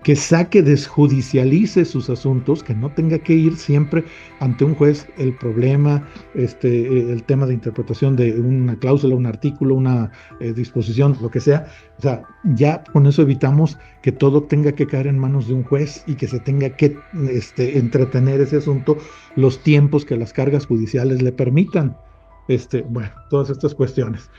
que desjudicialice sus asuntos, que no tenga que ir siempre ante un juez el problema, el tema de interpretación de una cláusula, un artículo, una disposición, lo que sea. O sea, ya con eso evitamos que todo tenga que caer en manos de un juez y que se tenga que entretener ese asunto los tiempos que las cargas judiciales le permitan. Bueno, todas estas cuestiones.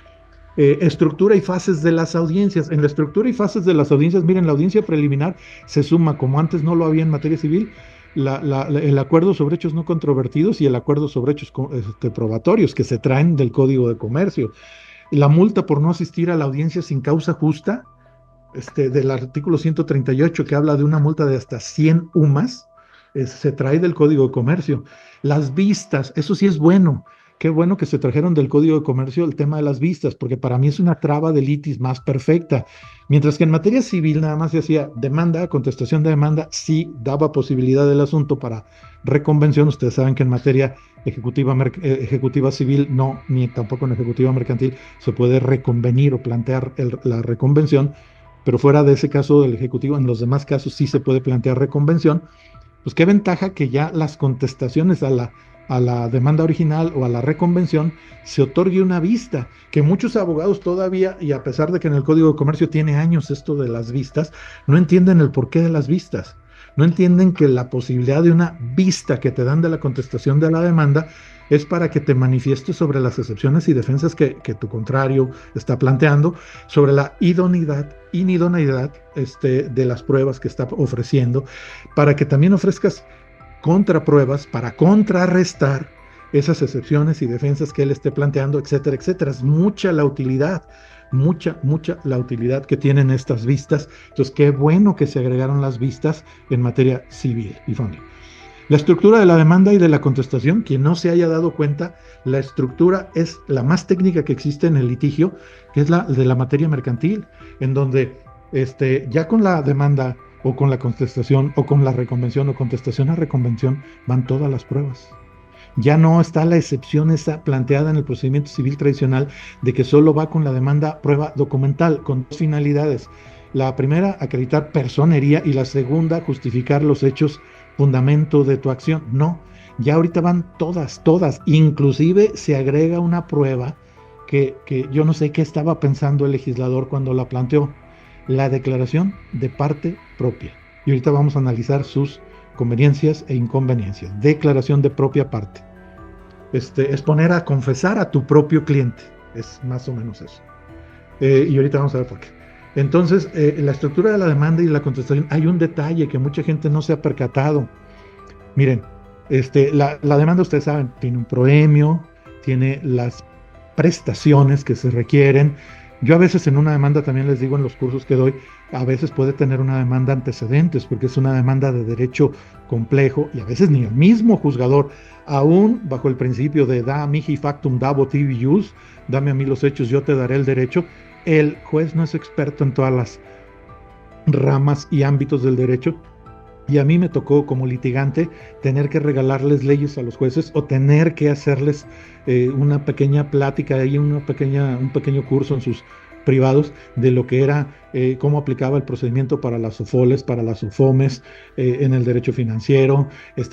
Estructura y fases de las audiencias. En la estructura y fases de las audiencias, miren, la audiencia preliminar se suma, como antes no lo había en materia civil, el acuerdo sobre hechos no controvertidos y el acuerdo sobre hechos probatorios que se traen del Código de Comercio. La multa por no asistir a la audiencia sin causa justa del artículo 138 que habla de una multa de hasta 100 UMAS, se trae del Código de Comercio. Las vistas, eso sí es bueno. Qué bueno que se trajeron del Código de Comercio el tema de las vistas, porque para mí es una traba de litis más perfecta. Mientras que en materia civil nada más se hacía demanda, contestación de demanda, sí daba posibilidad del asunto para reconvención. Ustedes saben que en materia ejecutiva civil no, ni tampoco en ejecutiva mercantil se puede reconvenir o plantear la reconvención, pero fuera de ese caso del ejecutivo, en los demás casos sí se puede plantear reconvención. Pues qué ventaja que ya las contestaciones a la demanda original o a la reconvención se otorgue una vista, que muchos abogados todavía, y a pesar de que en el Código de Comercio tiene años esto de las vistas, no entienden el porqué de las vistas. No entienden que la posibilidad de una vista que te dan de la contestación de la demanda es para que te manifiestes sobre las excepciones y defensas que tu contrario está planteando, sobre la inidoneidad de las pruebas que está ofreciendo, para que también ofrezcas contrapruebas para contrarrestar esas excepciones y defensas que él esté planteando, etcétera, etcétera. Es mucha la utilidad, mucha la utilidad que tienen estas vistas. Entonces, qué bueno que se agregaron las vistas en materia civil y familiar. La estructura de la demanda y de la contestación, quien no se haya dado cuenta, la estructura es la más técnica que existe en el litigio, que es la de la materia mercantil, en donde ya con la demanda o con la contestación o con la reconvención o contestación a reconvención van todas las pruebas. Ya no está la excepción esa planteada en el procedimiento civil tradicional de que solo va con la demanda prueba documental, con dos finalidades. La primera, acreditar personería, y la segunda, justificar los hechos fundamento de tu acción. No, ya ahorita van todas, inclusive se agrega una prueba que yo no sé qué estaba pensando el legislador cuando la planteó, la declaración de parte propia. Y ahorita vamos a analizar sus conveniencias e inconveniencias. Declaración de propia parte. Es poner a confesar a tu propio cliente, es más o menos eso. Y ahorita vamos a ver por qué. Entonces, la estructura de la demanda y la contestación, hay un detalle que mucha gente no se ha percatado. Miren, la demanda, ustedes saben, tiene un proemio, tiene las prestaciones que se requieren. Yo a veces en una demanda también les digo en los cursos que doy, a veces puede tener una demanda antecedentes, porque es una demanda de derecho complejo, y a veces ni el mismo juzgador, aún bajo el principio de da mihi factum dabo tibi ius, dame a mí los hechos, yo te daré el derecho, el juez no es experto en todas las ramas y ámbitos del derecho, y a mí me tocó como litigante tener que regalarles leyes a los jueces o tener que hacerles una pequeña plática y un pequeño curso en sus privados de lo que era, cómo aplicaba el procedimiento para las SOFOLES, para las SOFOMES en el derecho financiero,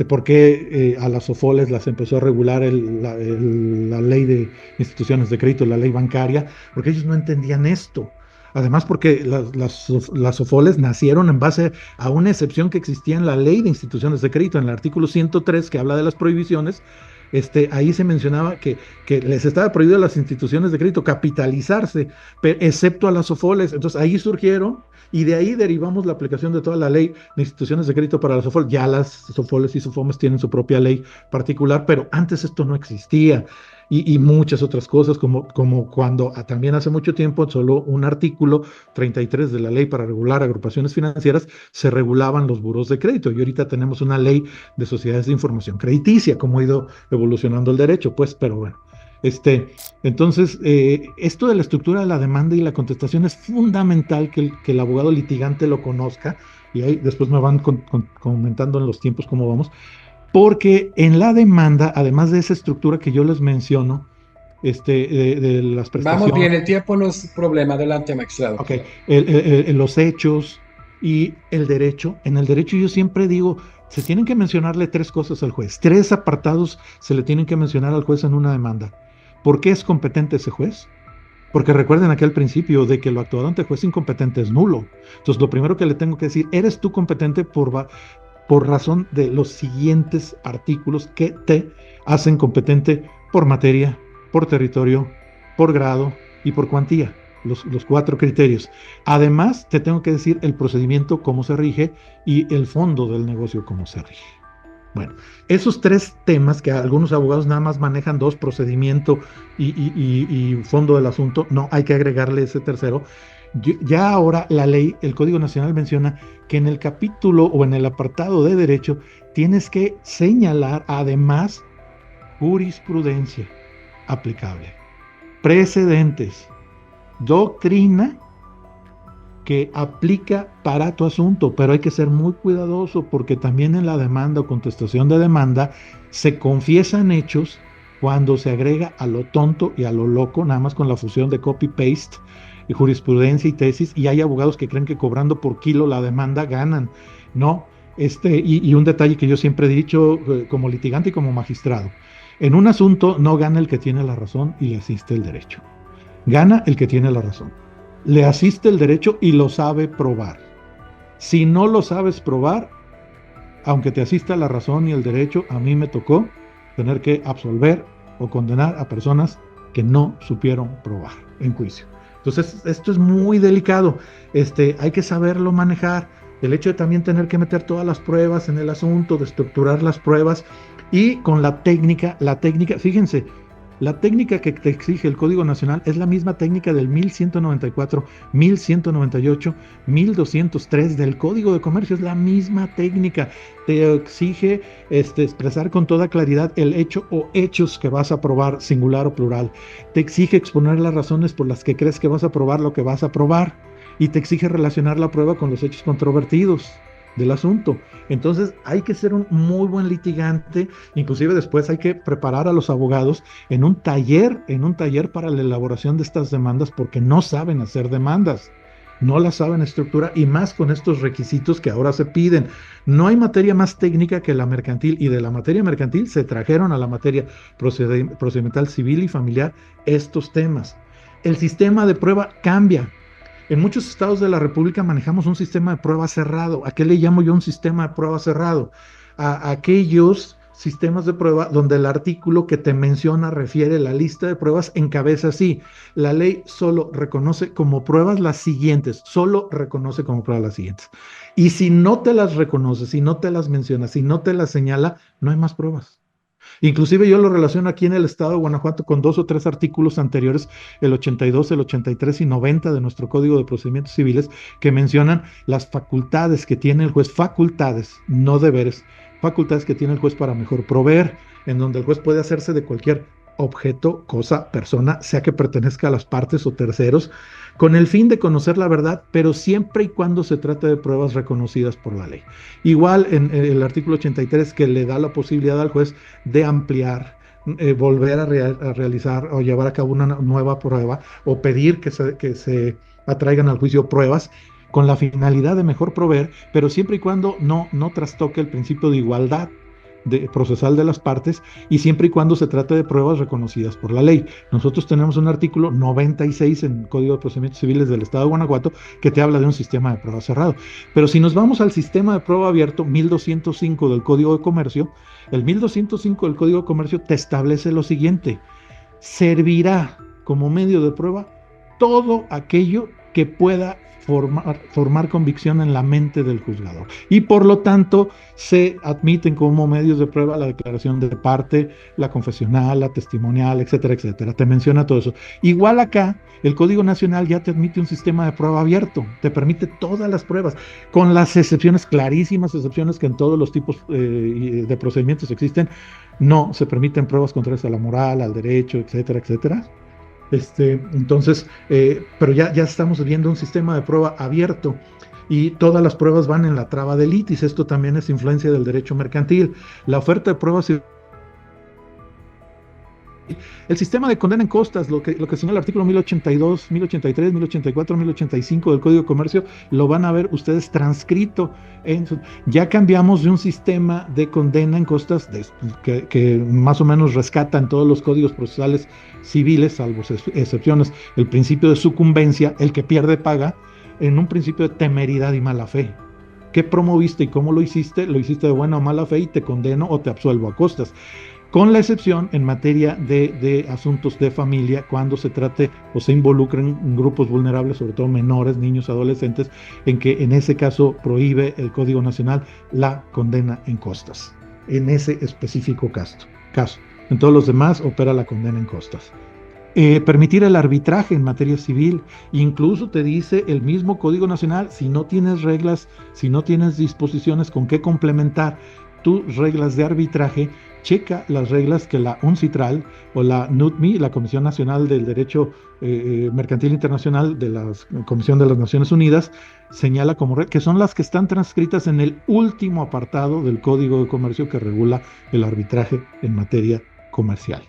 por qué a las SOFOLES las empezó a regular la ley de instituciones de crédito, la ley bancaria, porque ellos no entendían esto. Además, porque las SOFOLES nacieron en base a una excepción que existía en la ley de instituciones de crédito, en el artículo 103, que habla de las prohibiciones. Ahí se mencionaba que les estaba prohibido a las instituciones de crédito capitalizarse, excepto a las SOFOLES. Entonces ahí surgieron y de ahí derivamos la aplicación de toda la ley de instituciones de crédito para las SOFOLES. Ya las SOFOLES y SOFOMES tienen su propia ley particular, pero antes esto no existía. Y muchas otras cosas, como cuando también hace mucho tiempo, solo un artículo 33 de la ley para regular agrupaciones financieras, se regulaban los buros de crédito. Y ahorita tenemos una ley de sociedades de información crediticia, como ha ido evolucionando el derecho, pues, pero bueno. Entonces, esto de la estructura de la demanda y la contestación es fundamental que el abogado litigante lo conozca, y ahí después me van comentando en los tiempos cómo vamos. Porque en la demanda, además de esa estructura que yo les menciono, de las prestaciones. Vamos bien, el tiempo no es problema. Adelante, magistrado. Ok, los hechos y el derecho. En el derecho yo siempre digo, se tienen que mencionarle tres cosas al juez. Tres apartados se le tienen que mencionar al juez en una demanda. ¿Por qué es competente ese juez? Porque recuerden aquel principio de que lo actuado ante juez incompetente es nulo. Entonces, lo primero que le tengo que decir, eres tú competente por razón de los siguientes artículos que te hacen competente por materia, por territorio, por grado y por cuantía, los cuatro criterios. Además, te tengo que decir el procedimiento, cómo se rige, y el fondo del negocio, cómo se rige. Bueno, esos tres temas que algunos abogados nada más manejan dos, procedimiento y fondo del asunto, no, hay que agregarle ese tercero. Ya ahora la ley, el Código Nacional menciona que en el capítulo o en el apartado de derecho tienes que señalar además jurisprudencia aplicable, precedentes, doctrina que aplica para tu asunto, pero hay que ser muy cuidadoso porque también en la demanda o contestación de demanda se confiesan hechos cuando se agrega a lo tonto y a lo loco, nada más con la fusión de copy-paste y jurisprudencia y tesis, y hay abogados que creen que cobrando por kilo la demanda ganan. No, y un detalle que yo siempre he dicho como litigante y como magistrado, en un asunto no gana el que tiene la razón y le asiste el derecho. Gana el que tiene la razón. Le asiste el derecho y lo sabe probar. Si no lo sabes probar, aunque te asista la razón y el derecho, a mí me tocó tener que absolver o condenar a personas que no supieron probar en juicio. Entonces, esto es muy delicado. Hay que saberlo manejar. El hecho de también tener que meter todas las pruebas en el asunto, de estructurar las pruebas y con la técnica, fíjense, la técnica que te exige el Código Nacional es la misma técnica del 1194, 1198, 1203 del Código de Comercio, es la misma técnica. Te exige expresar con toda claridad el hecho o hechos que vas a probar, singular o plural. Te exige exponer las razones por las que crees que vas a probar lo que vas a probar. Y te exige relacionar la prueba con los hechos controvertidos del asunto. Entonces hay que ser un muy buen litigante, inclusive después hay que preparar a los abogados en un taller para la elaboración de estas demandas porque no saben hacer demandas, no las saben estructurar y más con estos requisitos que ahora se piden. No hay materia más técnica que la mercantil y de la materia mercantil se trajeron a la materia procedimental civil y familiar estos temas. El sistema de prueba cambia. En muchos estados de la República manejamos un sistema de prueba cerrado. ¿A qué le llamo yo un sistema de prueba cerrado? A aquellos sistemas de prueba donde el artículo que te menciona refiere la lista de pruebas encabeza así. La ley solo reconoce como pruebas las siguientes, solo reconoce como pruebas las siguientes. Y si no te las reconoce, si no te las menciona, si no te las señala, no hay más pruebas. Inclusive yo lo relaciono aquí en el estado de Guanajuato con 2 o 3 artículos anteriores, el 82, el 83 y 90 de nuestro Código de Procedimientos Civiles, que mencionan las facultades que tiene el juez, facultades, no deberes, facultades que tiene el juez para mejor proveer, en donde el juez puede hacerse de cualquier objeto, cosa, persona, sea que pertenezca a las partes o terceros, con el fin de conocer la verdad, pero siempre y cuando se trate de pruebas reconocidas por la ley. Igual en el artículo 83 que le da la posibilidad al juez de ampliar, volver a realizar o llevar a cabo una nueva prueba o pedir que se atraigan al juicio pruebas con la finalidad de mejor proveer, pero siempre y cuando no trastoque el principio de igualdad procesal de las partes y siempre y cuando se trate de pruebas reconocidas por la ley. Nosotros tenemos un artículo 96 en el Código de Procedimientos Civiles del Estado de Guanajuato que te habla de un sistema de prueba cerrado. Pero si nos vamos al sistema de prueba abierto, 1205 del Código de Comercio, el 1205 del Código de Comercio te establece lo siguiente: servirá como medio de prueba todo aquello que pueda formar convicción en la mente del juzgador. Y por lo tanto, se admiten como medios de prueba la declaración de parte, la confesional, la testimonial, etcétera, etcétera. Te menciona todo eso. Igual acá, el Código Nacional ya te admite un sistema de prueba abierto, te permite todas las pruebas, con las excepciones, clarísimas excepciones que en todos los tipos de procedimientos existen. No se permiten pruebas contrarias a la moral, al derecho, etcétera, etcétera. Entonces, pero ya estamos viendo un sistema de prueba abierto y todas las pruebas van en la traba de litis. Esto también es influencia del derecho mercantil. La oferta de pruebas, el sistema de condena en costas, lo que señala el artículo 1082, 1083, 1084, 1085 del Código de Comercio, lo van a ver ustedes transcrito. Ya cambiamos de un sistema de condena en costas que más o menos rescata en todos los códigos procesales civiles, salvo excepciones, el principio de sucumbencia, el que pierde paga, en un principio de temeridad y mala fe. ¿Qué promoviste y cómo lo hiciste? Lo hiciste de buena o mala fe y te condeno o te absuelvo a costas. Con la excepción en materia de asuntos de familia, cuando se trate o se involucren grupos vulnerables, sobre todo menores, niños, adolescentes, en que en ese caso prohíbe el Código Nacional la condena en costas, en ese específico caso. En todos los demás opera la condena en costas. Permitir el arbitraje en materia civil. Incluso te dice el mismo Código Nacional, si no tienes reglas, si no tienes disposiciones con qué complementar tus reglas de arbitraje, checa las reglas que la UNCITRAL o la NUTMI, la Comisión Nacional del Derecho Mercantil Internacional de la Comisión de las Naciones Unidas, señala como que son las que están transcritas en el último apartado del Código de Comercio que regula el arbitraje en materia comercial.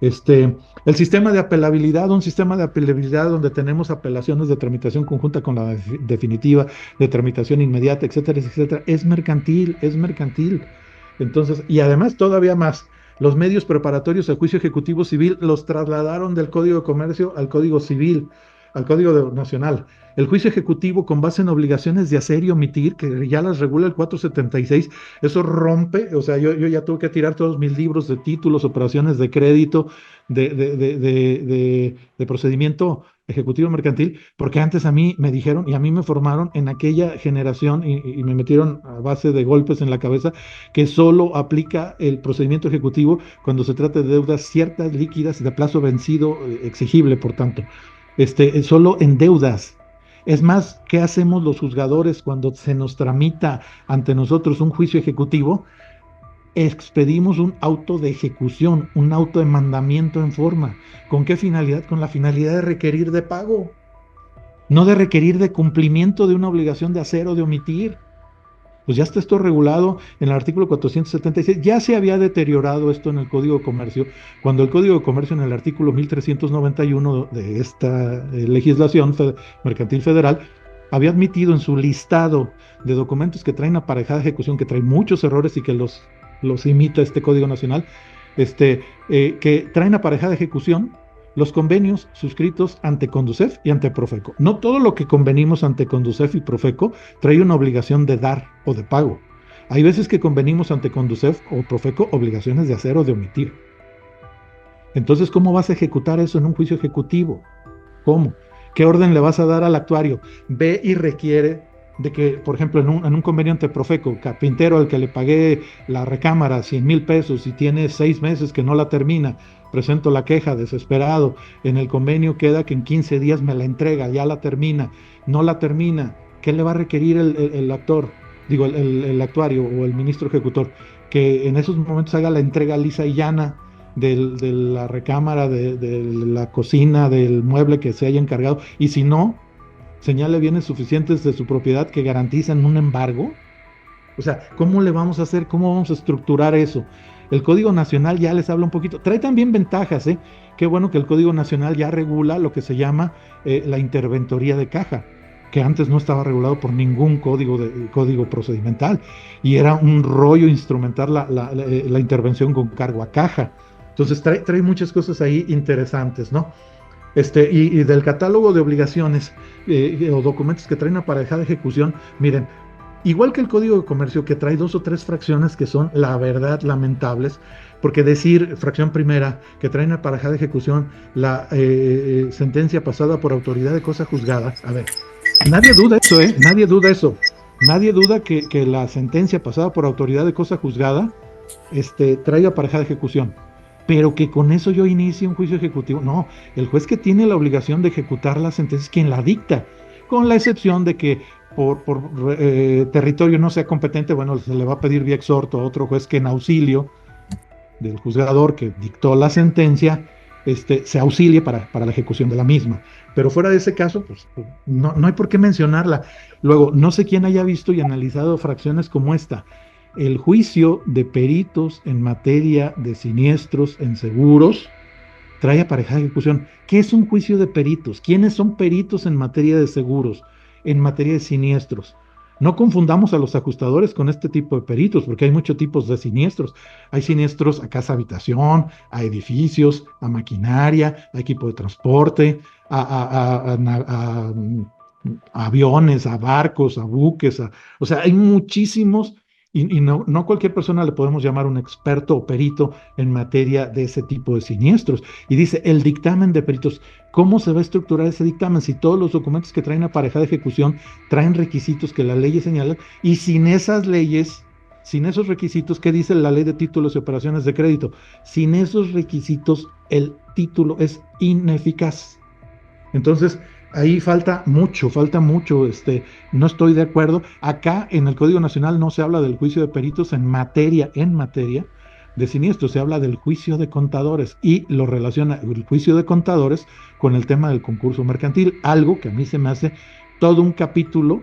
El sistema de apelabilidad, un sistema de apelabilidad donde tenemos apelaciones de tramitación conjunta con la definitiva, de tramitación inmediata, etcétera, etcétera, es mercantil, es mercantil. Entonces, y además todavía más, los medios preparatorios al juicio ejecutivo civil los trasladaron del Código de Comercio al Código Civil, al Nacional. El juicio ejecutivo con base en obligaciones de hacer y omitir, que ya las regula el 476, eso rompe, o sea, yo ya tuve que tirar todos mis libros de títulos, operaciones de crédito, de procedimiento ejecutivo mercantil, porque antes a mí me dijeron y a mí me formaron en aquella generación y me metieron a base de golpes en la cabeza que solo aplica el procedimiento ejecutivo cuando se trata de deudas ciertas, líquidas, de plazo vencido, exigible, por tanto. Solo en deudas. Es más, ¿qué hacemos los juzgadores cuando se nos tramita ante nosotros un juicio ejecutivo? Expedimos un auto de ejecución, un auto de mandamiento en forma. ¿Con qué finalidad? Con la finalidad de requerir de pago, no de requerir de cumplimiento de una obligación de hacer o de omitir. Pues ya está esto regulado en el artículo 476. Ya se había deteriorado esto en el Código de Comercio, cuando el Código de Comercio en el artículo 1391 de esta legislación mercantil federal había admitido en su listado de documentos que traen aparejada ejecución, que traen muchos errores y que los imita este Código Nacional, que traen aparejada ejecución los convenios suscritos ante Conducef y ante Profeco. No todo lo que convenimos ante Conducef y Profeco trae una obligación de dar o de pago. Hay veces que convenimos ante Conducef o Profeco obligaciones de hacer o de omitir. Entonces, ¿cómo vas a ejecutar eso en un juicio ejecutivo? ¿Cómo? ¿Qué orden le vas a dar al actuario? Ve y requiere de que, por ejemplo, en un convenio ante Profeco, carpintero al que le pagué la recámara 100,000 pesos y tiene 6 meses que no la termina, presento la queja desesperado, en el convenio queda que en 15 días me la entrega, ya la termina, no la termina, ¿qué le va a requerir el el actuario o el ministro ejecutor? Que en esos momentos haga la entrega lisa y llana de la recámara, de la cocina, del mueble que se haya encargado, y si no, señale bienes suficientes de su propiedad que garantizan un embargo. O sea, ¿cómo le vamos a hacer? ¿Cómo vamos a estructurar eso? El Código Nacional ya les habla un poquito. Trae también ventajas, ¿eh? Qué bueno que el Código Nacional ya regula lo que se llama la interventoría de caja, que antes no estaba regulado por ningún código procedimental, y era un rollo instrumentar la intervención con cargo a caja. Entonces trae muchas cosas ahí interesantes, ¿no? Y del catálogo de obligaciones o documentos que traen aparejada ejecución, miren, igual que el Código de Comercio, que trae 2 o 3 fracciones que son, la verdad, lamentables, porque decir, fracción primera, que traen aparejada ejecución la sentencia pasada por autoridad de cosa juzgada, a ver, nadie duda eso, ¿eh? Nadie duda eso. Nadie duda que la sentencia pasada por autoridad de cosa juzgada trae aparejada ejecución. Pero que con eso yo inicie un juicio ejecutivo. No, el juez que tiene la obligación de ejecutar la sentencia es quien la dicta, con la excepción de que por territorio no sea competente, bueno, se le va a pedir vía exhorto a otro juez que en auxilio del juzgador que dictó la sentencia, se auxilie para la ejecución de la misma. Pero fuera de ese caso, pues no hay por qué mencionarla. Luego, no sé quién haya visto y analizado fracciones como esta. El juicio de peritos en materia de siniestros en seguros trae aparejada ejecución. ¿Qué es un juicio de peritos? ¿Quiénes son peritos en materia de seguros, en materia de siniestros? No confundamos a los ajustadores con este tipo de peritos, porque hay muchos tipos de siniestros. Hay siniestros a casa habitación, a edificios, a maquinaria, a equipo de transporte, a aviones, a barcos, a buques, o sea, hay muchísimos. Y no cualquier persona le podemos llamar un experto o perito en materia de ese tipo de siniestros. Y dice, el dictamen de peritos, ¿cómo se va a estructurar ese dictamen? Si todos los documentos que traen aparejada ejecución traen requisitos que la ley señala, y sin esas leyes, Sin esos requisitos, ¿qué dice la ley de títulos y operaciones de crédito? Sin esos requisitos, el título es ineficaz. Entonces, ahí falta mucho, no estoy de acuerdo. Acá en el Código Nacional no se habla del juicio de peritos en materia de siniestro, se habla del juicio de contadores y lo relaciona el juicio de contadores con el tema del concurso mercantil, algo que a mí se me hace todo un capítulo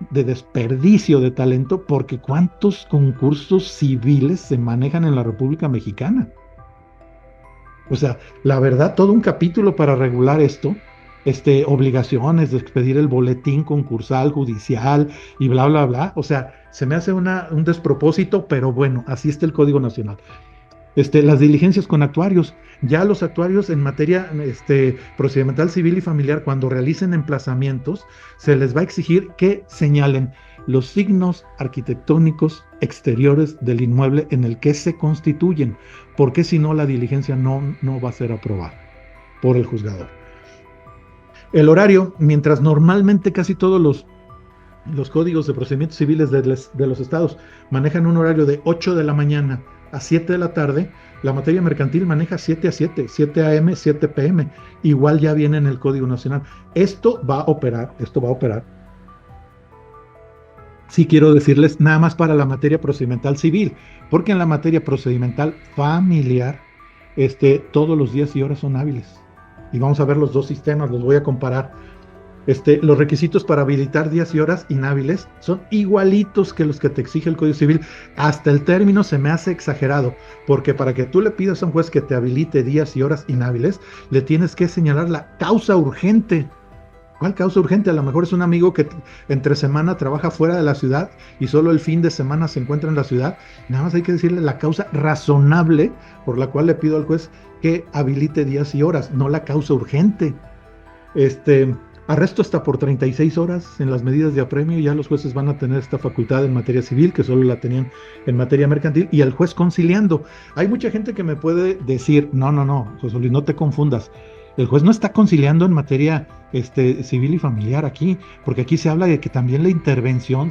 de desperdicio de talento, porque ¿cuántos concursos civiles se manejan en la República Mexicana? O sea, la verdad, todo un capítulo para regular esto, obligaciones de expedir el boletín concursal, judicial y bla, bla, bla. O sea, se me hace un despropósito, pero bueno, así está el Código Nacional. Las diligencias con actuarios. Ya los actuarios en materia procedimental civil y familiar, cuando realicen emplazamientos, se les va a exigir que señalen los signos arquitectónicos exteriores del inmueble en el que se constituyen, porque si no la diligencia no va a ser aprobada por el juzgador. El horario, mientras normalmente casi todos los códigos de procedimientos civiles de los estados manejan un horario de 8 de la mañana a 7 de la tarde, la materia mercantil maneja 7 a 7, 7 a.m., 7 p.m. Igual ya viene en el Código Nacional. Esto va a operar. Sí quiero decirles nada más para la materia procedimental civil, porque en la materia procedimental familiar, todos los días y horas son hábiles. Y vamos a ver los dos sistemas, los voy a comparar. Los requisitos para habilitar días y horas inhábiles son igualitos que los que te exige el Código Civil. Hasta el término se me hace exagerado, porque para que tú le pidas a un juez que te habilite días y horas inhábiles, le tienes que señalar la causa urgente. ¿Cuál causa urgente? A lo mejor es un amigo que entre semana trabaja fuera de la ciudad y solo el fin de semana se encuentra en la ciudad. Nada más hay que decirle la causa razonable por la cual le pido al juez que habilite días y horas, no la causa urgente. Arresto hasta por 36 horas en las medidas de apremio. Ya los jueces van a tener esta facultad en materia civil, que solo la tenían en materia mercantil, y el juez conciliando. Hay mucha gente que me puede decir, no, José Luis, no te confundas. El juez no está conciliando en materia civil y familiar aquí, porque aquí se habla de que también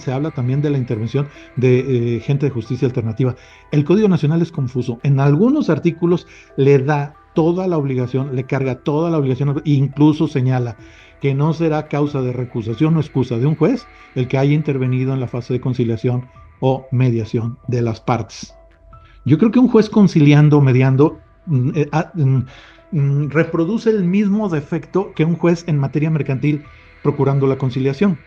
se habla también de la intervención de gente de justicia alternativa. El Código Nacional es confuso. En algunos artículos le da toda la obligación, le carga toda la obligación, incluso señala que no será causa de recusación o excusa de un juez el que haya intervenido en la fase de conciliación o mediación de las partes. Yo creo que un juez conciliando o mediando reproduce el mismo defecto que un juez en materia mercantil procurando la conciliación.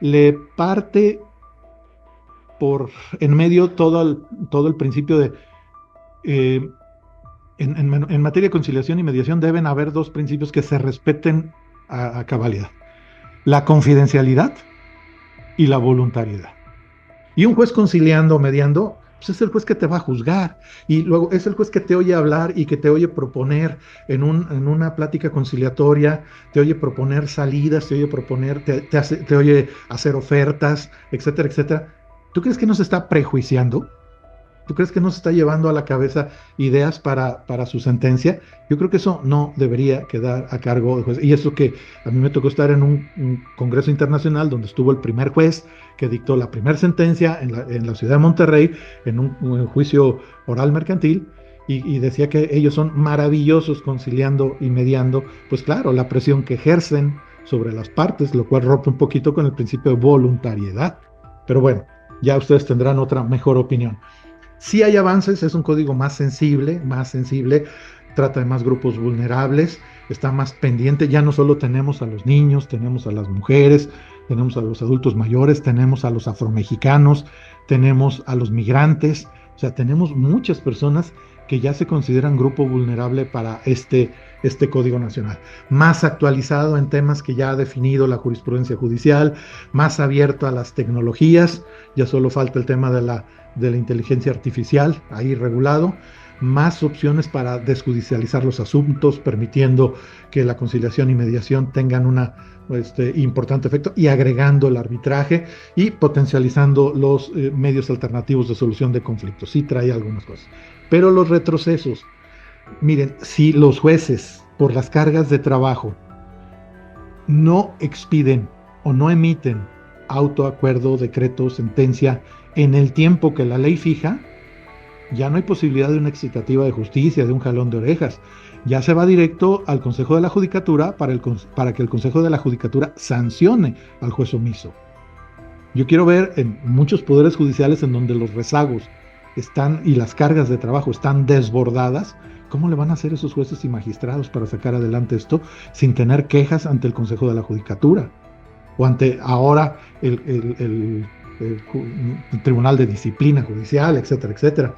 Le parte por en medio todo el principio de en materia de conciliación y mediación deben haber dos principios que se respeten a cabalidad: la confidencialidad y la voluntariedad. Y un juez conciliando o mediando, pues es el juez que te va a juzgar, y luego es el juez que te oye hablar y que te oye proponer en una plática conciliatoria, te oye proponer salidas, te oye proponer, te oye hacer ofertas, etcétera, etcétera. ¿Tú crees que no se está prejuiciando? ¿Tú crees que no se está llevando a la cabeza ideas para su sentencia? Yo creo que eso no debería quedar a cargo del juez. Y eso que a mí me tocó estar en un congreso internacional donde estuvo el primer juez que dictó la primera sentencia en la ciudad de Monterrey, en un juicio oral mercantil, y decía que ellos son maravillosos conciliando y mediando. Pues claro, la presión que ejercen sobre las partes, lo cual rompe un poquito con el principio de voluntariedad. Pero bueno, ya ustedes tendrán otra mejor opinión. Sí hay avances, es un código más sensible, trata de más grupos vulnerables, está más pendiente. Ya no solo tenemos a los niños, tenemos a las mujeres, tenemos a los adultos mayores, tenemos a los afromexicanos, tenemos a los migrantes. O sea, tenemos muchas personas que ya se consideran grupo vulnerable para este Código Nacional. Más actualizado en temas que ya ha definido la jurisprudencia judicial, más abierto a las tecnologías, ya solo falta el tema de la inteligencia artificial, ahí regulado, más opciones para desjudicializar los asuntos, permitiendo que la conciliación y mediación tengan un importante efecto, y agregando el arbitraje y potencializando los medios alternativos de solución de conflictos. Sí trae algunas cosas. Pero los retrocesos, miren, si los jueces, por las cargas de trabajo, no expiden o no emiten auto, acuerdo, decreto, sentencia, en el tiempo que la ley fija, ya no hay posibilidad de una excitativa de justicia, de un jalón de orejas. Ya se va directo al Consejo de la Judicatura para que el Consejo de la Judicatura sancione al juez omiso. Yo quiero ver en muchos poderes judiciales en donde los rezagos están y las cargas de trabajo están desbordadas, ¿cómo le van a hacer esos jueces y magistrados para sacar adelante esto sin tener quejas ante el Consejo de la Judicatura? O ante ahora el Tribunal de Disciplina Judicial, etcétera, etcétera.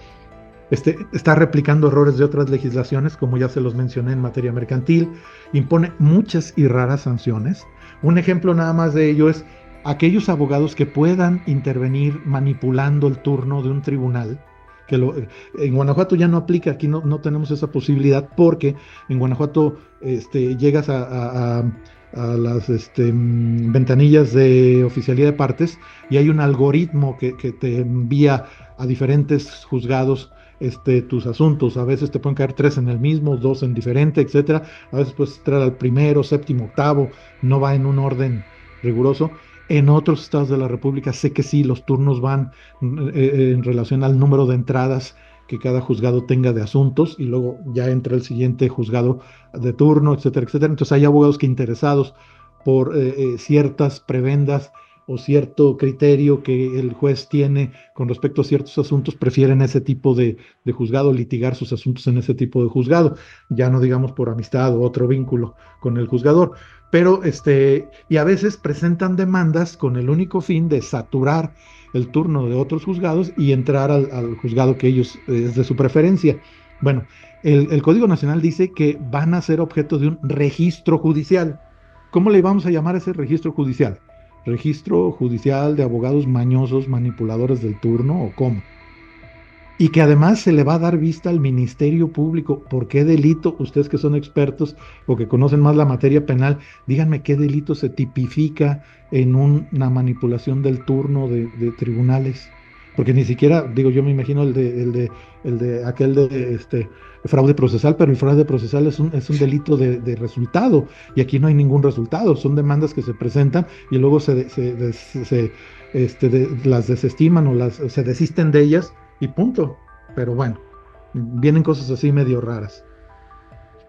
Está replicando errores de otras legislaciones, como ya se los mencioné en materia mercantil, impone muchas y raras sanciones. Un ejemplo nada más de ello es aquellos abogados que puedan intervenir manipulando el turno de un tribunal, en Guanajuato ya no aplica, aquí no tenemos esa posibilidad porque en Guanajuato llegas a las ventanillas de oficialía de partes y hay un algoritmo que te envía a diferentes juzgados tus asuntos. A veces te pueden caer 3 en el mismo, 2 en diferente, etcétera. A veces puedes entrar al primero, séptimo, octavo, no va en un orden riguroso. En otros estados de la República sé que sí, los turnos van en relación al número de entradas que cada juzgado tenga de asuntos y luego ya entra el siguiente juzgado de turno, etcétera, etcétera. Entonces hay abogados que interesados por ciertas prebendas o cierto criterio que el juez tiene con respecto a ciertos asuntos, prefieren ese tipo de juzgado, litigar sus asuntos en ese tipo de juzgado, ya no digamos por amistad o otro vínculo con el juzgador. Pero y a veces presentan demandas con el único fin de saturar el turno de otros juzgados y entrar al juzgado que ellos es de su preferencia. Bueno, el Código Nacional dice que van a ser objeto de un registro judicial. ¿Cómo le vamos a llamar a ese registro judicial? ¿Registro judicial de abogados mañosos, manipuladores del turno o cómo? Y que además se le va a dar vista al Ministerio Público. ¿Por qué delito? Ustedes que son expertos o que conocen más la materia penal, díganme qué delito se tipifica en una manipulación del turno de tribunales. Porque ni siquiera, digo, yo me imagino aquel de fraude procesal, pero el fraude procesal es un delito de resultado, y aquí no hay ningún resultado, son demandas que se presentan y luego las desestiman o se desisten de ellas y punto. Pero bueno, vienen cosas así medio raras.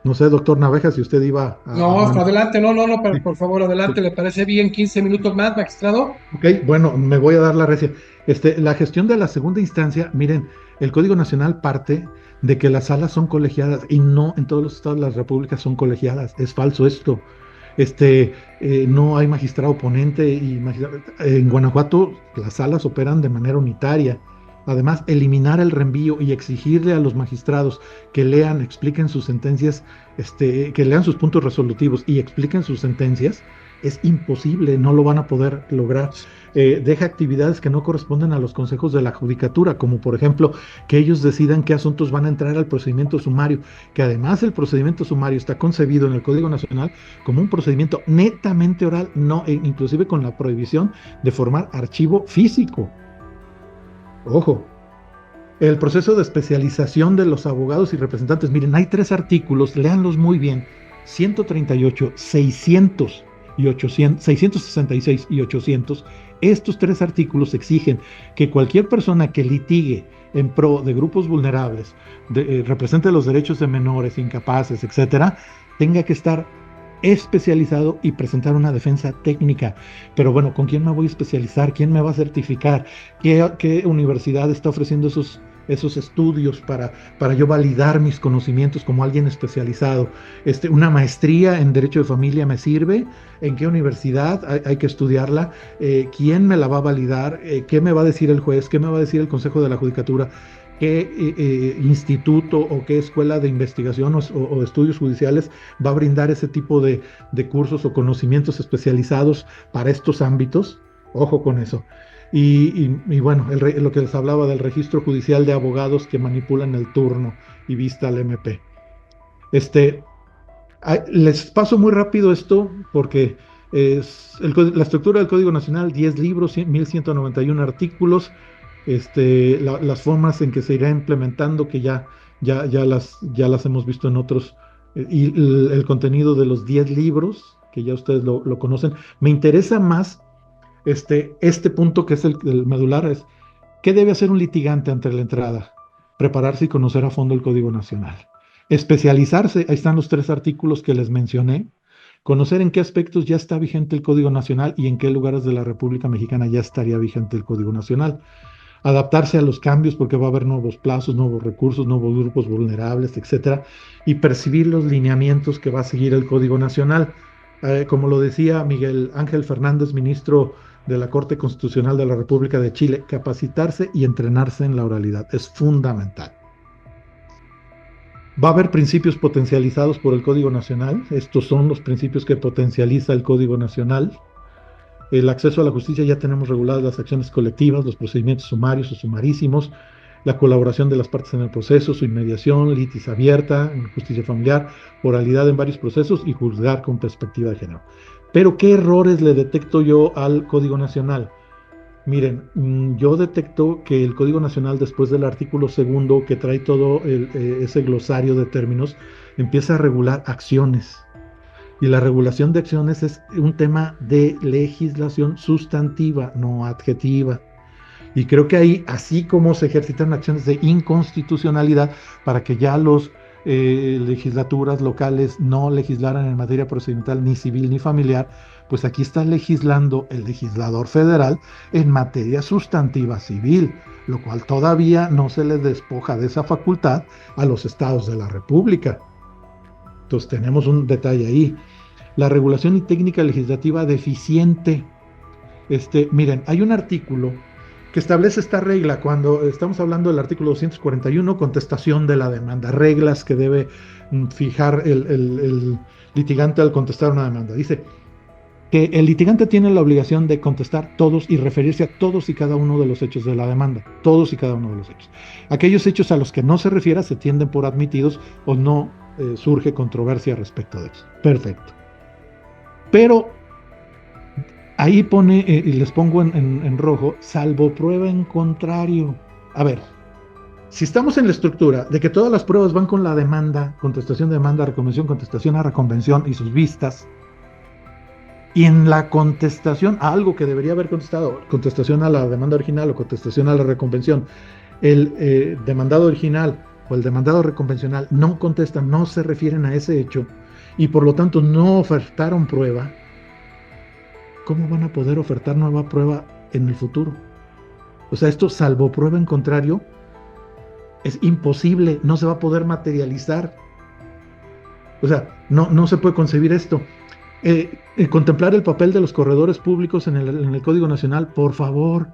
No sé, doctor Naveja, si usted iba No, adelante, no, Sí, por favor, sí. adelante, ¿le parece bien 15 minutos más, magistrado? Ok, bueno, me voy a dar la recia. La gestión de la segunda instancia, miren, el Código Nacional parte de que las salas son colegiadas y no en todos los estados de la República son colegiadas. Es falso esto. No hay magistrado ponente en Guanajuato las salas operan de manera unitaria. Además, eliminar el reenvío y exigirle a los magistrados que lean, expliquen sus sentencias, que lean sus puntos resolutivos y expliquen sus sentencias, es imposible, no lo van a poder lograr. Deja actividades que no corresponden a los consejos de la judicatura, como por ejemplo que ellos decidan qué asuntos van a entrar al procedimiento sumario, que además el procedimiento sumario está concebido en el Código Nacional como un procedimiento netamente oral, no, inclusive con la prohibición de formar archivo físico. Ojo, el proceso de especialización de los abogados y representantes, miren, hay 3 artículos, léanlos muy bien, 138, 600 y 800, 666 y 800. Estos 3 artículos exigen que cualquier persona que litigue en pro de grupos vulnerables, represente los derechos de menores, incapaces, etcétera, tenga que estar especializado y presentar una defensa técnica. Pero bueno, ¿con quién me voy a especializar? ¿Quién me va a certificar? ¿Qué universidad está ofreciendo esos estudios para yo validar mis conocimientos como alguien especializado? ¿Una maestría en Derecho de Familia me sirve? ¿En qué universidad hay que estudiarla? ¿Quién me la va a validar? ¿Qué me va a decir el juez? ¿Qué me va a decir el Consejo de la Judicatura? ¿Qué instituto o qué escuela de investigación o estudios judiciales va a brindar ese tipo de cursos o conocimientos especializados para estos ámbitos? Ojo con eso. Y bueno, lo que les hablaba del registro judicial de abogados que manipulan el turno y vista al MP. Les paso muy rápido esto porque la estructura del Código Nacional: 10 libros, 1191 artículos, las formas en que se irá implementando, que ya las hemos visto en otros, y el contenido de los 10 libros, que ya ustedes lo conocen. Me interesa más Este punto que es el medular es, ¿qué debe hacer un litigante ante la entrada? Prepararse y conocer a fondo el Código Nacional. Especializarse, ahí están los 3 artículos que les mencioné. Conocer en qué aspectos ya está vigente el Código Nacional y en qué lugares de la República Mexicana ya estaría vigente el Código Nacional. Adaptarse a los cambios porque va a haber nuevos plazos, nuevos recursos, nuevos grupos vulnerables, etcétera, y percibir los lineamientos que va a seguir el Código Nacional. Como lo decía Miguel Ángel Fernández, ministro de la Corte Constitucional de la República de Chile, capacitarse y entrenarse en la oralidad es fundamental. Va a haber principios potencializados por el Código Nacional. Estos son los principios que potencializa el Código Nacional. El acceso a la justicia, ya tenemos reguladas las acciones colectivas, los procedimientos sumarios o sumarísimos, la colaboración de las partes en el proceso, su inmediación, litis abierta, justicia familiar, oralidad en varios procesos y juzgar con perspectiva de género. Pero, ¿qué errores le detecto yo al Código Nacional? Miren, yo detecto que el Código Nacional, después del artículo 2, que trae todo ese glosario de términos, empieza a regular acciones. Y la regulación de acciones es un tema de legislación sustantiva, no adjetiva. Y creo que ahí, así como se ejercitan acciones de inconstitucionalidad para que ya los legislaturas locales no legislaran en materia procedimental ni civil ni familiar, pues aquí está legislando el legislador federal en materia sustantiva civil, lo cual todavía no se le despoja de esa facultad a los estados de la República. Entonces tenemos un detalle ahí. La regulación y técnica legislativa deficiente. Miren, hay un artículo que establece esta regla cuando estamos hablando del artículo 241, contestación de la demanda, reglas que debe fijar el litigante al contestar una demanda. Dice que el litigante tiene la obligación de contestar todos y referirse a todos y cada uno de los hechos de la demanda, todos y cada uno de los hechos. Aquellos hechos a los que no se refiera se tienden por admitidos o no surge controversia respecto de ellos. Perfecto. Pero ahí pone, y les pongo en rojo, salvo prueba en contrario. A ver, si estamos en la estructura de que todas las pruebas van con la demanda, contestación de demanda, reconvención, contestación a reconvención y sus vistas, y en la contestación a algo que debería haber contestado, contestación a la demanda original o contestación a la reconvención, el demandado original o el demandado reconvencional no contestan, no se refieren a ese hecho, y por lo tanto no ofertaron prueba, ¿cómo van a poder ofertar nueva prueba en el futuro? O sea, esto, salvo prueba en contrario, es imposible, no se va a poder materializar. O sea, no se puede concebir esto. Contemplar el papel de los corredores públicos en el Código Nacional, por favor.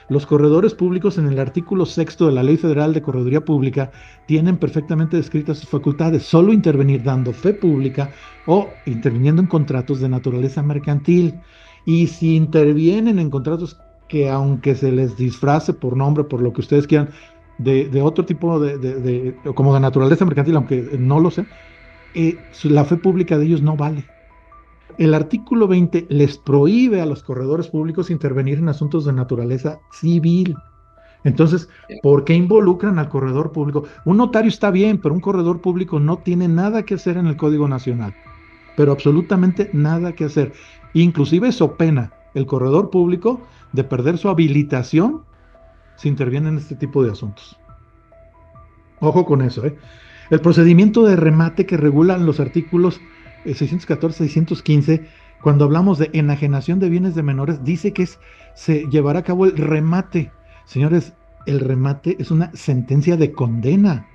Los corredores públicos en el artículo 6 de la Ley Federal de Correduría Pública tienen perfectamente descritas sus facultades, solo intervenir dando fe pública o interviniendo en contratos de naturaleza mercantil. Y si intervienen en contratos que, aunque se les disfrace por nombre, por lo que ustedes quieran, de otro tipo como de naturaleza mercantil, aunque no lo sé, la fe pública de ellos no vale. El artículo 20 les prohíbe a los corredores públicos intervenir en asuntos de naturaleza civil. Entonces, ¿por qué involucran al corredor público? Un notario está bien, pero un corredor público no tiene nada que hacer en el Código Nacional, pero absolutamente nada que hacer. Inclusive so pena el corredor público de perder su habilitación si interviene en este tipo de asuntos. Ojo con eso, ¿eh? El procedimiento de remate que regulan los artículos 614, 615, cuando hablamos de enajenación de bienes de menores, dice que se llevará a cabo el remate. Señores, el remate es una sentencia de condena.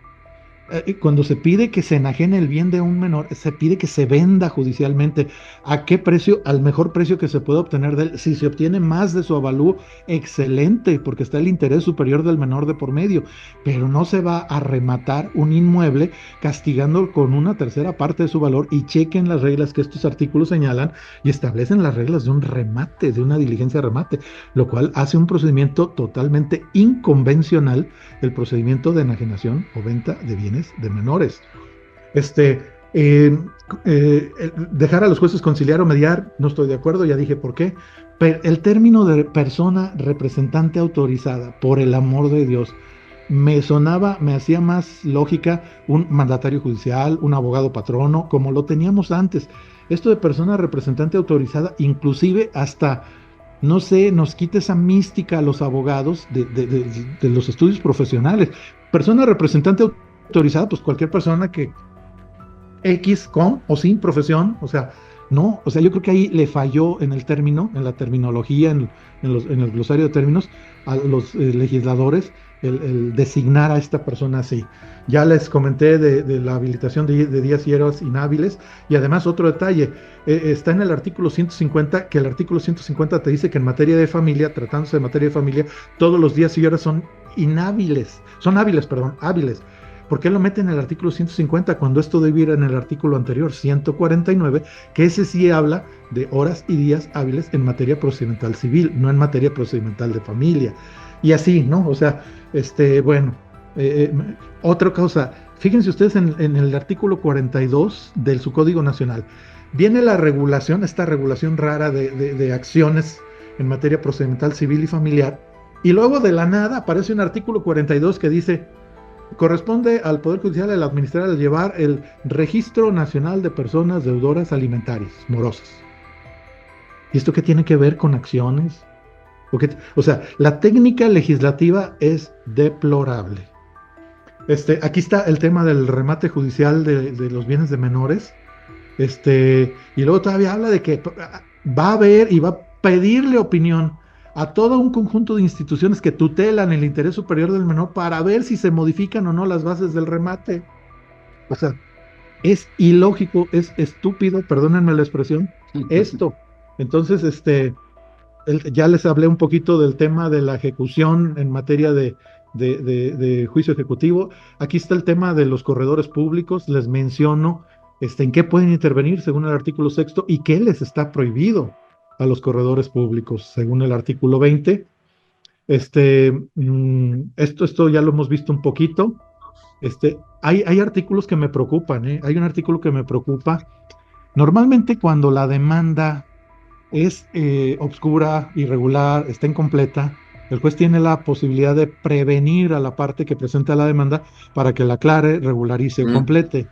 Cuando se pide que se enajene el bien de un menor, se pide que se venda judicialmente. ¿A qué precio? Al mejor precio que se pueda obtener de él. Si se obtiene más de su avalúo, excelente, porque está el interés superior del menor de por medio. Pero no se va a rematar un inmueble castigando con una tercera parte de su valor. Y chequen las reglas que estos artículos señalan y establecen las reglas de un remate, de una diligencia de remate, lo cual hace un procedimiento totalmente inconvencional, el procedimiento de enajenación o venta de bienes de menores. Dejar a los jueces conciliar o mediar, no estoy de acuerdo, ya dije por qué. Pero el término de persona representante autorizada, por el amor de Dios, me hacía más lógica un mandatario judicial, un abogado patrono, como lo teníamos antes. Esto de persona representante autorizada, inclusive hasta no sé, nos quita esa mística a los abogados de los estudios profesionales. Persona representante autorizada, pues cualquier persona que X con o sin profesión, o sea, no, o sea, yo creo que ahí le falló en el término, en la terminología, en el glosario de términos, a los legisladores, el designar a esta persona así. Ya les comenté de la habilitación de días y horas inhábiles, y además otro detalle, está en el artículo 150, que el artículo 150 te dice que en materia de familia, tratándose de materia de familia, todos los días y horas son inhábiles, son hábiles, perdón, hábiles. ¿Por qué lo meten en el artículo 150 cuando esto debe ir en el artículo anterior, 149, que ese sí habla de horas y días hábiles en materia procedimental civil, no en materia procedimental de familia? Y así, ¿no? O sea, bueno, otra cosa, fíjense ustedes en el artículo 42 de su Código Nacional. Viene la regulación, esta regulación rara de acciones en materia procedimental civil y familiar, y luego de la nada aparece un artículo 42 que dice: corresponde al Poder Judicial el administrar, el llevar el Registro Nacional de Personas Deudoras Alimentarias, morosas. ¿Y esto qué tiene que ver con acciones? O sea, la técnica legislativa es deplorable. Aquí está el tema del remate judicial de los bienes de menores. Y luego todavía habla de que va a ver y va a pedirle opinión a todo un conjunto de instituciones que tutelan el interés superior del menor para ver si se modifican o no las bases del remate. O sea, es ilógico, es estúpido, perdónenme la expresión, esto. Entonces, ya les hablé un poquito del tema de la ejecución en materia de juicio ejecutivo. Aquí está el tema de los corredores públicos, les menciono en qué pueden intervenir según el artículo 6 y qué les está prohibido a los corredores públicos según el artículo 20. Esto ya lo hemos visto un poquito. Hay artículos que me preocupan, ¿eh? Hay un artículo que me preocupa. Normalmente cuando la demanda es obscura, irregular, está incompleta, el juez tiene la posibilidad de prevenir a la parte que presenta la demanda para que la aclare, regularice o complete.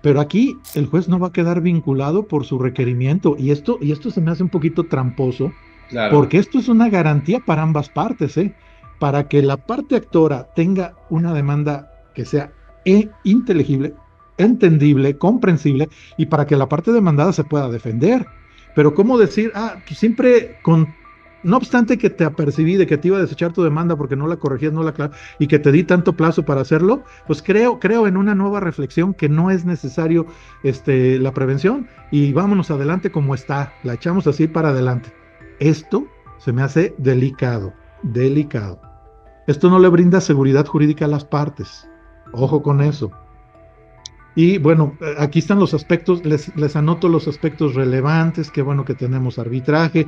Pero aquí el juez no va a quedar vinculado por su requerimiento, y esto se me hace un poquito tramposo, claro, porque esto es una garantía para ambas partes, ¿eh? Para que la parte actora tenga una demanda que sea inteligible, entendible, comprensible, y para que la parte demandada se pueda defender. Pero ¿cómo decir? Pues siempre no obstante que te apercibí de que te iba a desechar tu demanda porque no la corregías, no la y que te di tanto plazo para hacerlo, pues creo en una nueva reflexión que no es necesario la prevención, y vámonos adelante como está, la echamos así para adelante. Esto se me hace delicado. Esto no le brinda seguridad jurídica a las partes. Ojo con eso. Y bueno, aquí están los aspectos, les anoto los aspectos relevantes, que bueno que tenemos arbitraje,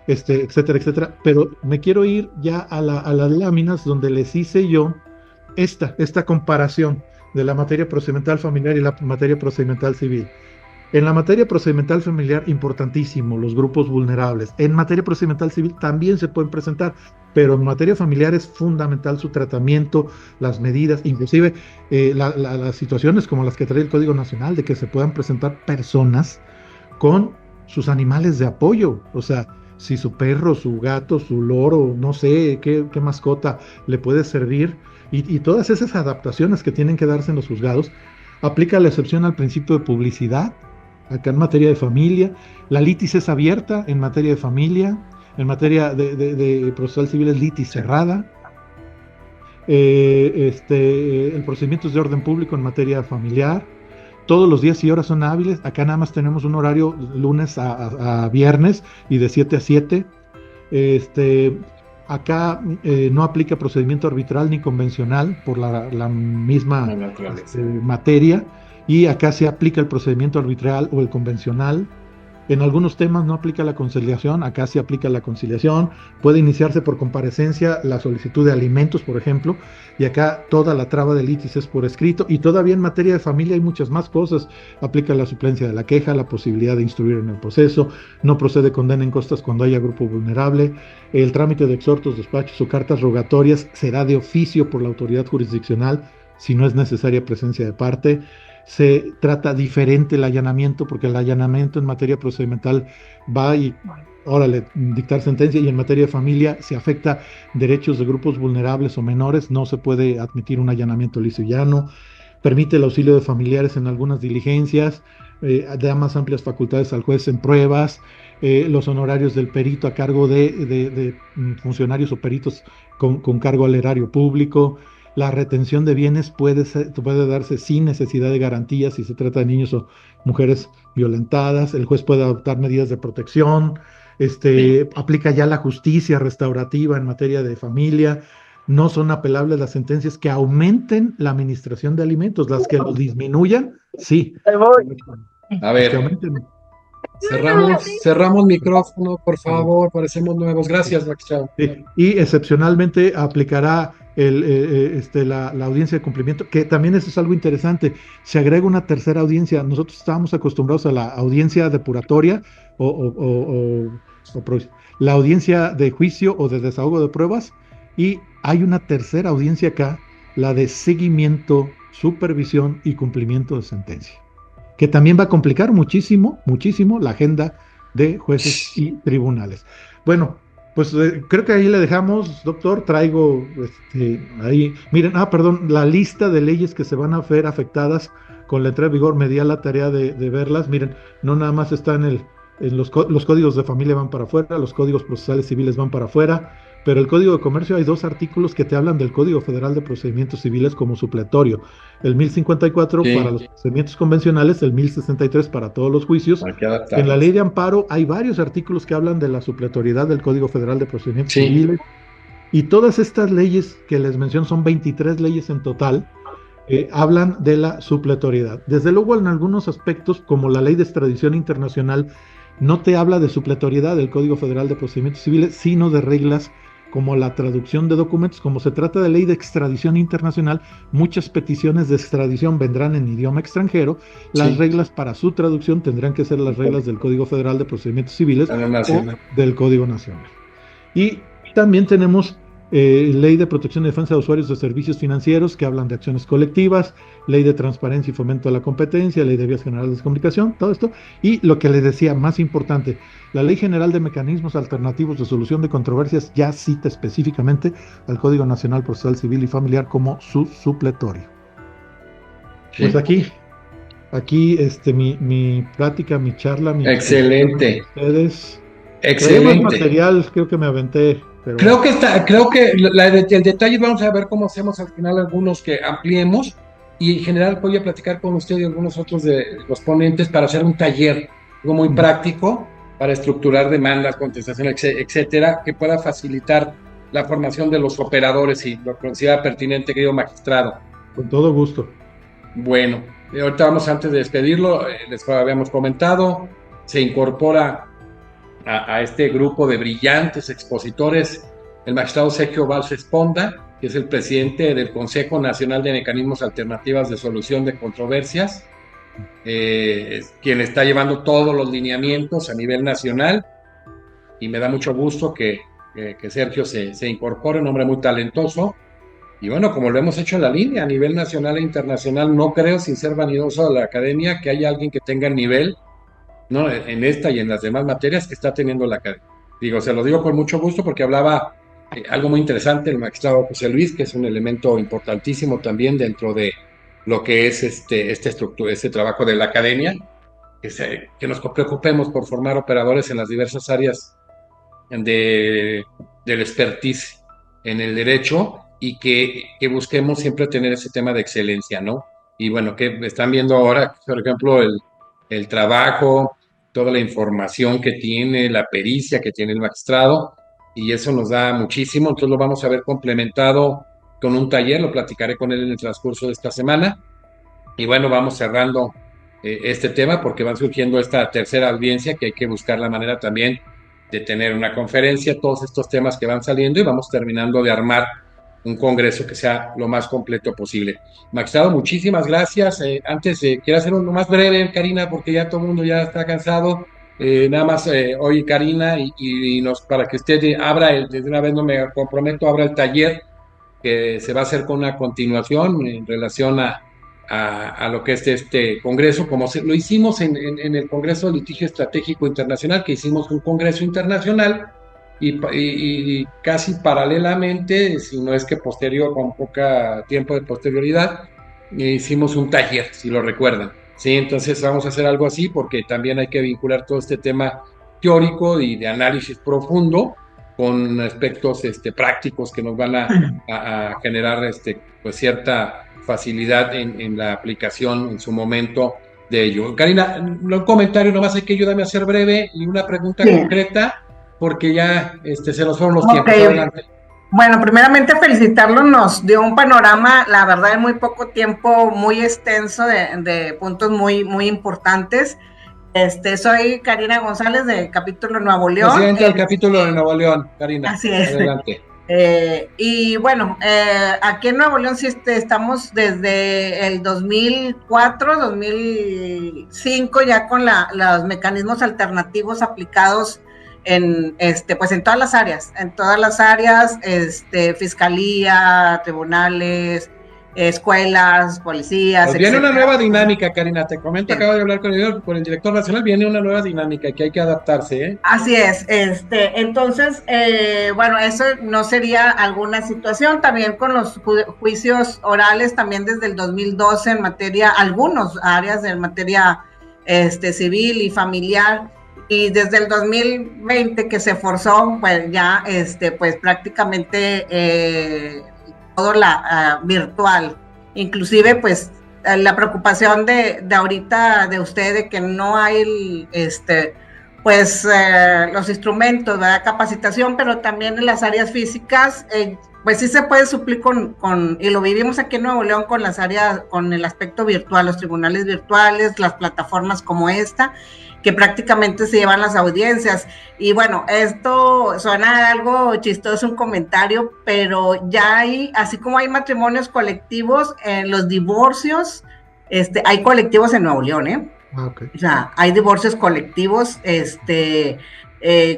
etcétera, etcétera, pero me quiero ir ya a las láminas donde les hice yo esta comparación de la materia procedimental familiar y la materia procedimental civil. En la materia procedimental familiar, importantísimo, los grupos vulnerables. En materia procedimental civil también se pueden presentar, pero en materia familiar es fundamental su tratamiento, las medidas, inclusive las situaciones como las que trae el Código Nacional, de que se puedan presentar personas con sus animales de apoyo. O sea, si su perro, su gato, su loro, no sé qué mascota le puede servir, y todas esas adaptaciones que tienen que darse en los juzgados. Aplica la excepción al principio de publicidad, acá en materia de familia. La litis es abierta en materia de familia. En materia de procesal civil es litis cerrada. El procedimiento es de orden público en materia familiar. Todos los días y horas son hábiles. Acá nada más tenemos un horario lunes a viernes y de 7 a 7. Acá no aplica procedimiento arbitral ni convencional por la misma materia, y acá se aplica el procedimiento arbitral o el convencional. En algunos temas no aplica la conciliación, acá sí aplica la conciliación. Puede iniciarse por comparecencia la solicitud de alimentos, por ejemplo, y acá toda la traba de litis es por escrito. Y todavía en materia de familia hay muchas más cosas. Aplica la suplencia de la queja, la posibilidad de instruir en el proceso, no procede condena en costas cuando haya grupo vulnerable. El trámite de exhortos, despachos o cartas rogatorias será de oficio por la autoridad jurisdiccional si no es necesaria presencia de parte. se trata diferente el allanamiento, porque el allanamiento en materia procedimental va y, órale, dictar sentencia, y en materia de familia, si afecta derechos de grupos vulnerables o menores, no se puede admitir un allanamiento liso y llano. Permite el auxilio de familiares en algunas diligencias, da más amplias facultades al juez en pruebas, los honorarios del perito a cargo de funcionarios o peritos con cargo al erario público. La retención de bienes puede darse sin necesidad de garantías si se trata de niños o mujeres violentadas. El juez puede adoptar medidas de protección. Aplica ya la justicia restaurativa en materia de familia. No son apelables las sentencias que aumenten la administración de alimentos. Las que lo disminuyan, sí. A Las que ver, aumenten. cerramos micrófono, por favor, parecemos nuevos. Gracias, magistrado. Sí, y excepcionalmente aplicará la audiencia de cumplimiento, que también eso es algo interesante. Se agrega una tercera audiencia. Nosotros estábamos acostumbrados a la audiencia depuratoria o la audiencia de juicio o de desahogo de pruebas, y hay una tercera audiencia acá, la de seguimiento, supervisión y cumplimiento de sentencia, que también va a complicar muchísimo, muchísimo la agenda de jueces y tribunales. Bueno, pues creo que ahí le dejamos, doctor. Traigo ahí, miren, perdón, la lista de leyes que se van a ver afectadas con la entrada en vigor. Me di a la tarea de verlas. Miren, no nada más está en los códigos de familia van para afuera, los códigos procesales civiles van para afuera, pero el Código de Comercio hay dos artículos que te hablan del Código Federal de Procedimientos Civiles como supletorio. El 1054 para Sí, los procedimientos convencionales, el 1063 para todos los juicios. hay que En la adaptarlos. ley de amparo hay varios artículos que hablan de la supletoriedad del Código Federal de Procedimientos Sí, Civiles, y todas estas leyes que les menciono, son 23 leyes en total, hablan de la supletoriedad. Desde luego, en algunos aspectos, como la ley de extradición internacional, no te habla de supletoriedad del Código Federal de Procedimientos Civiles, sino de reglas como la traducción de documentos. Como se trata de ley de extradición internacional, muchas peticiones de extradición vendrán en idioma extranjero. Las sí, reglas para su traducción tendrán que ser las reglas del Código Federal de Procedimientos Civiles a la o nacional. del Código Nacional. Y también tenemos ley de protección y defensa de usuarios de servicios financieros, que hablan de acciones colectivas, ley de transparencia y fomento de la competencia, ley de vías generales de comunicación, todo esto. Y lo que les decía, más importante, la ley general de mecanismos alternativos de solución de controversias ya cita específicamente al Código Nacional Procesal Civil y Familiar como su supletorio. Pues Sí. aquí mi plática, mi charla, mi exposición ante Excelente, ustedes. Traía más excelente. material, creo que me aventé, pero Creo bueno. que creo que el detalle vamos a ver cómo hacemos al final algunos que ampliemos y en general voy a platicar con usted y algunos otros de los ponentes para hacer un taller, algo muy Ujú. práctico para estructurar demandas, contestación, etcétera, que pueda facilitar la formación de los operadores y lo considera pertinente, querido magistrado. Con todo gusto. Bueno, ahorita vamos antes de despedirlo, les habíamos comentado, se incorpora a este grupo de brillantes expositores el magistrado Sergio Valls Esponda, que es el presidente del Consejo Nacional de Mecanismos Alternativas de Solución de Controversias, quien está llevando todos los lineamientos a nivel nacional, y me da mucho gusto que Sergio se incorpore, un hombre muy talentoso. Y bueno, como lo hemos hecho en la línea a nivel nacional e internacional, no creo, sin ser vanidoso de la academia, que haya alguien que tenga el nivel, ¿no?, en esta y en las demás materias que está teniendo la academia. Digo, se lo digo con mucho gusto porque hablaba algo muy interesante el magistrado José Luis, que es un elemento importantísimo también dentro de lo que es estructura, este trabajo de la academia, que nos preocupemos por formar operadores en las diversas áreas de, del expertise en el derecho y que busquemos siempre tener ese tema de excelencia, ¿no? Y bueno, que están viendo ahora, por ejemplo, el trabajo, toda la información que tiene, la pericia que tiene el magistrado, y eso nos da muchísimo, entonces lo vamos a ver complementado con un taller, lo platicaré con él en el transcurso de esta semana, y bueno, vamos cerrando este tema porque van surgiendo esta tercera audiencia que hay que buscar la manera también de tener una conferencia, todos estos temas que van saliendo y vamos terminando de armar un congreso que sea lo más completo posible. Magistrado, muchísimas gracias. Antes, quiero hacer uno más breve, Karina, porque ya todo el mundo ya está cansado. Nada más, oye, Karina, para que usted abra, desde una vez no me comprometo, abra el taller que se va a hacer con una continuación en relación a lo que es este Congreso, como lo hicimos en el Congreso de Litigio Estratégico Internacional, que hicimos un Congreso internacional y casi paralelamente, si no es que posterior, con poca tiempo de posterioridad, hicimos un taller, si lo recuerdan. Sí, entonces vamos a hacer algo así porque también hay que vincular todo este tema teórico y de análisis profundo con aspectos prácticos que nos van a generar pues cierta facilidad en la aplicación en su momento de ello. Karina, un comentario nomás, hay que ayudarme a ser breve y una pregunta Sí. concreta porque ya se nos fueron los Ok. tiempos. Adelante. Bueno, primeramente felicitarlo, nos dio un panorama, la verdad, en muy poco tiempo, muy extenso de puntos muy, muy importantes. Soy Karina González de Capítulo Nuevo León. Presidente del Capítulo de Nuevo León, Karina. Así es. Adelante. Y bueno, aquí en Nuevo León sí estamos desde el 2004, 2005 ya con los mecanismos alternativos aplicados pues en todas las áreas, fiscalía, tribunales, escuelas, policías, Pues viene etcétera. una nueva dinámica, Karina, te comento, acabo de hablar con el director nacional, viene una nueva dinámica que hay que adaptarse, ¿eh? Así es, entonces, bueno, eso no sería alguna situación, también con los juicios orales, también desde el 2012 en materia, algunos áreas en materia civil y familiar, y desde el 2020 que se forzó, pues ya, pues prácticamente todo virtual, inclusive pues la preocupación de ahorita de usted de que no hay pues los instrumentos, ¿verdad? Capacitación, pero también en las áreas físicas, pues sí se puede suplir y lo vivimos aquí en Nuevo León con las áreas, con el aspecto virtual, los tribunales virtuales, las plataformas como esta, que prácticamente se llevan las audiencias. Y bueno, esto suena algo chistoso, un comentario, pero ya hay, así como hay matrimonios colectivos, en los divorcios, hay colectivos en Nuevo León, ¿eh? Okay. O sea, hay divorcios colectivos,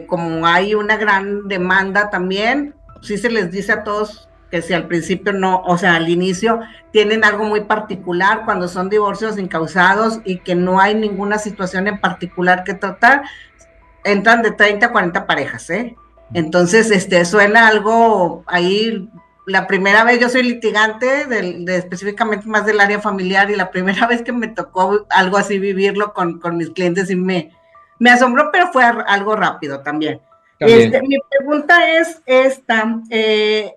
como hay una gran demanda también, sí se les dice a todos que si al principio no, o sea, al inicio tienen algo muy particular cuando son divorcios incausados y que no hay ninguna situación en particular que tratar, entran de 30 a 40 parejas, ¿eh? Entonces, suena algo ahí. La primera vez yo soy litigante específicamente más del área familiar, y la primera vez que me tocó algo así vivirlo con mis clientes y me asombró, pero fue algo rápido también. Mi pregunta es esta,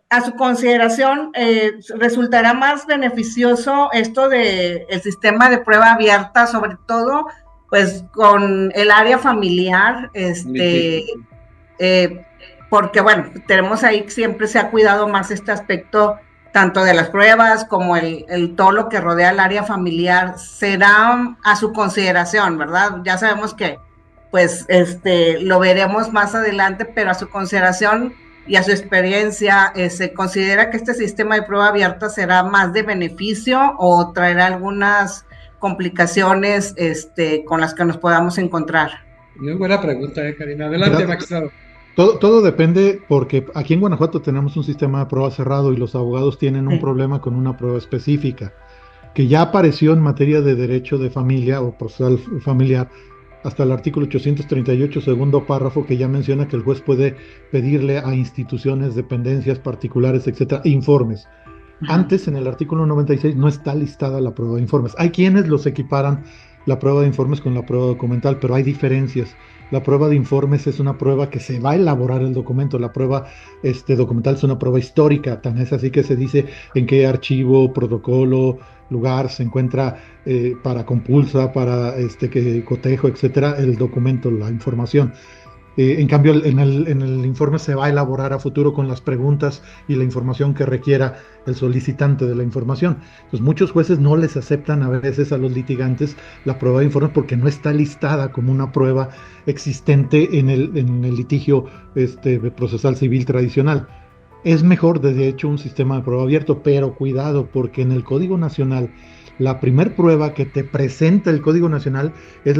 a su consideración, ¿resultará más beneficioso esto de el sistema de prueba abierta, sobre todo pues con el área familiar, porque bueno, tenemos ahí, siempre se ha cuidado más este aspecto, tanto de las pruebas como todo lo que rodea el área familiar? ¿Será a su consideración, verdad? Ya sabemos que pues lo veremos más adelante, pero a su consideración y a su experiencia, ¿se considera que este sistema de prueba abierta será más de beneficio o traerá algunas complicaciones con las que nos podamos encontrar? Muy buena pregunta, Karina. Adelante, magistrado. Todo depende, porque aquí en Guanajuato tenemos un sistema de prueba cerrado y los abogados tienen un problema con una prueba específica, que ya apareció en materia de derecho de familia o procesal familiar, hasta el artículo 838, segundo párrafo, que ya menciona que el juez puede pedirle a instituciones, dependencias particulares, etcétera, informes. Antes, en el artículo 96, no está listada la prueba de informes. Hay quienes los equiparan la prueba de informes con la prueba documental, pero hay diferencias. La prueba de informes es una prueba que se va a elaborar el documento. La prueba documental es una prueba histórica. Tan es así que se dice en qué archivo, protocolo, lugar se encuentra para compulsa, para que cotejo, etcétera, el documento, la información. En cambio, en el informe se va a elaborar a futuro con las preguntas y la información que requiera el solicitante de la información. Entonces, muchos jueces no les aceptan a veces a los litigantes la prueba de informes porque no está listada como una prueba existente en el litigio procesal civil tradicional. Es mejor, de hecho, un sistema de prueba abierto, pero cuidado, porque en el Código Nacional, la primer prueba que te presenta el Código Nacional es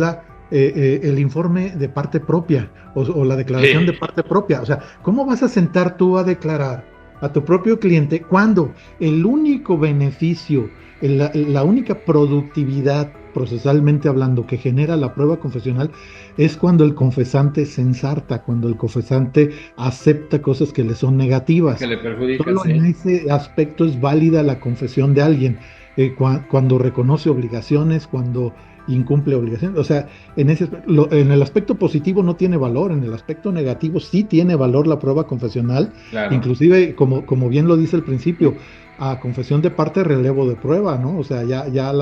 el informe de parte propia o la declaración de parte propia. O sea, ¿cómo vas a sentar tú a declarar a tu propio cliente, cuando el único beneficio, la única productividad procesalmente hablando que genera la prueba confesional es cuando el confesante se ensarta, cuando el confesante acepta cosas que le son Que negativas. le perjudica, Solo en sí. ese aspecto es válida la confesión de alguien, cuando reconoce obligaciones, cuando incumple obligaciones. O sea, en el aspecto positivo no tiene valor, en el aspecto negativo sí tiene valor la prueba confesional, Claro, inclusive, como bien lo dice el principio, a confesión de parte, relevo de prueba, ¿no? O sea, ya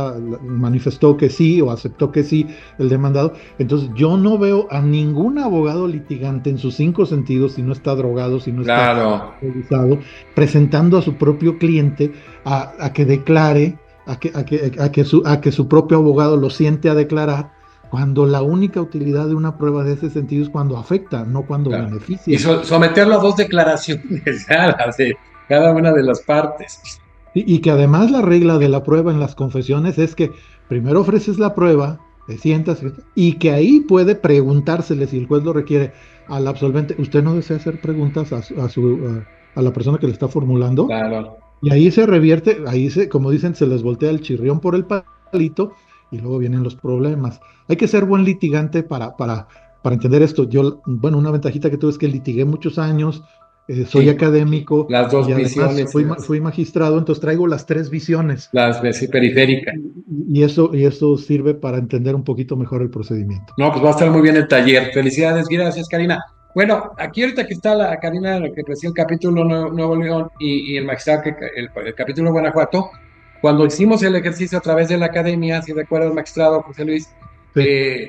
manifestó que sí o aceptó que sí el demandado. Entonces, yo no veo a ningún abogado litigante en sus cinco sentidos, si no está drogado, si no está claro. alcoholizado, presentando a su propio cliente a que declare, a que su propio abogado lo siente a declarar, cuando la única utilidad de una prueba de ese sentido es cuando afecta, no cuando Claro. Y beneficia. someterlo a dos declaraciones, ya, las de cada una de las partes. Y que además la regla de la prueba en las confesiones es que primero ofreces la prueba, te sientas, y que ahí puede preguntársele, si el juez lo requiere, al absolvente: ¿usted no desea hacer preguntas a la persona que le está formulando? Claro. Y ahí se revierte, como dicen, se les voltea el chirrión por el palito y luego vienen los problemas. Hay que ser buen litigante para entender esto. Yo, bueno, una ventajita que tuve es que litigué muchos años, soy Sí, académico las y dos además visiones, fui magistrado, entonces traigo las tres visiones. las sí, periféricas. Y eso sirve para entender un poquito mejor el procedimiento. No, pues va a estar muy bien el taller. Felicidades, gracias, Karina. Bueno, aquí ahorita que está la Karina, que preside el capítulo Nuevo León y el magistrado, el capítulo Guanajuato, cuando hicimos el ejercicio a través de la academia, si recuerdas, magistrado José Luis, Sí,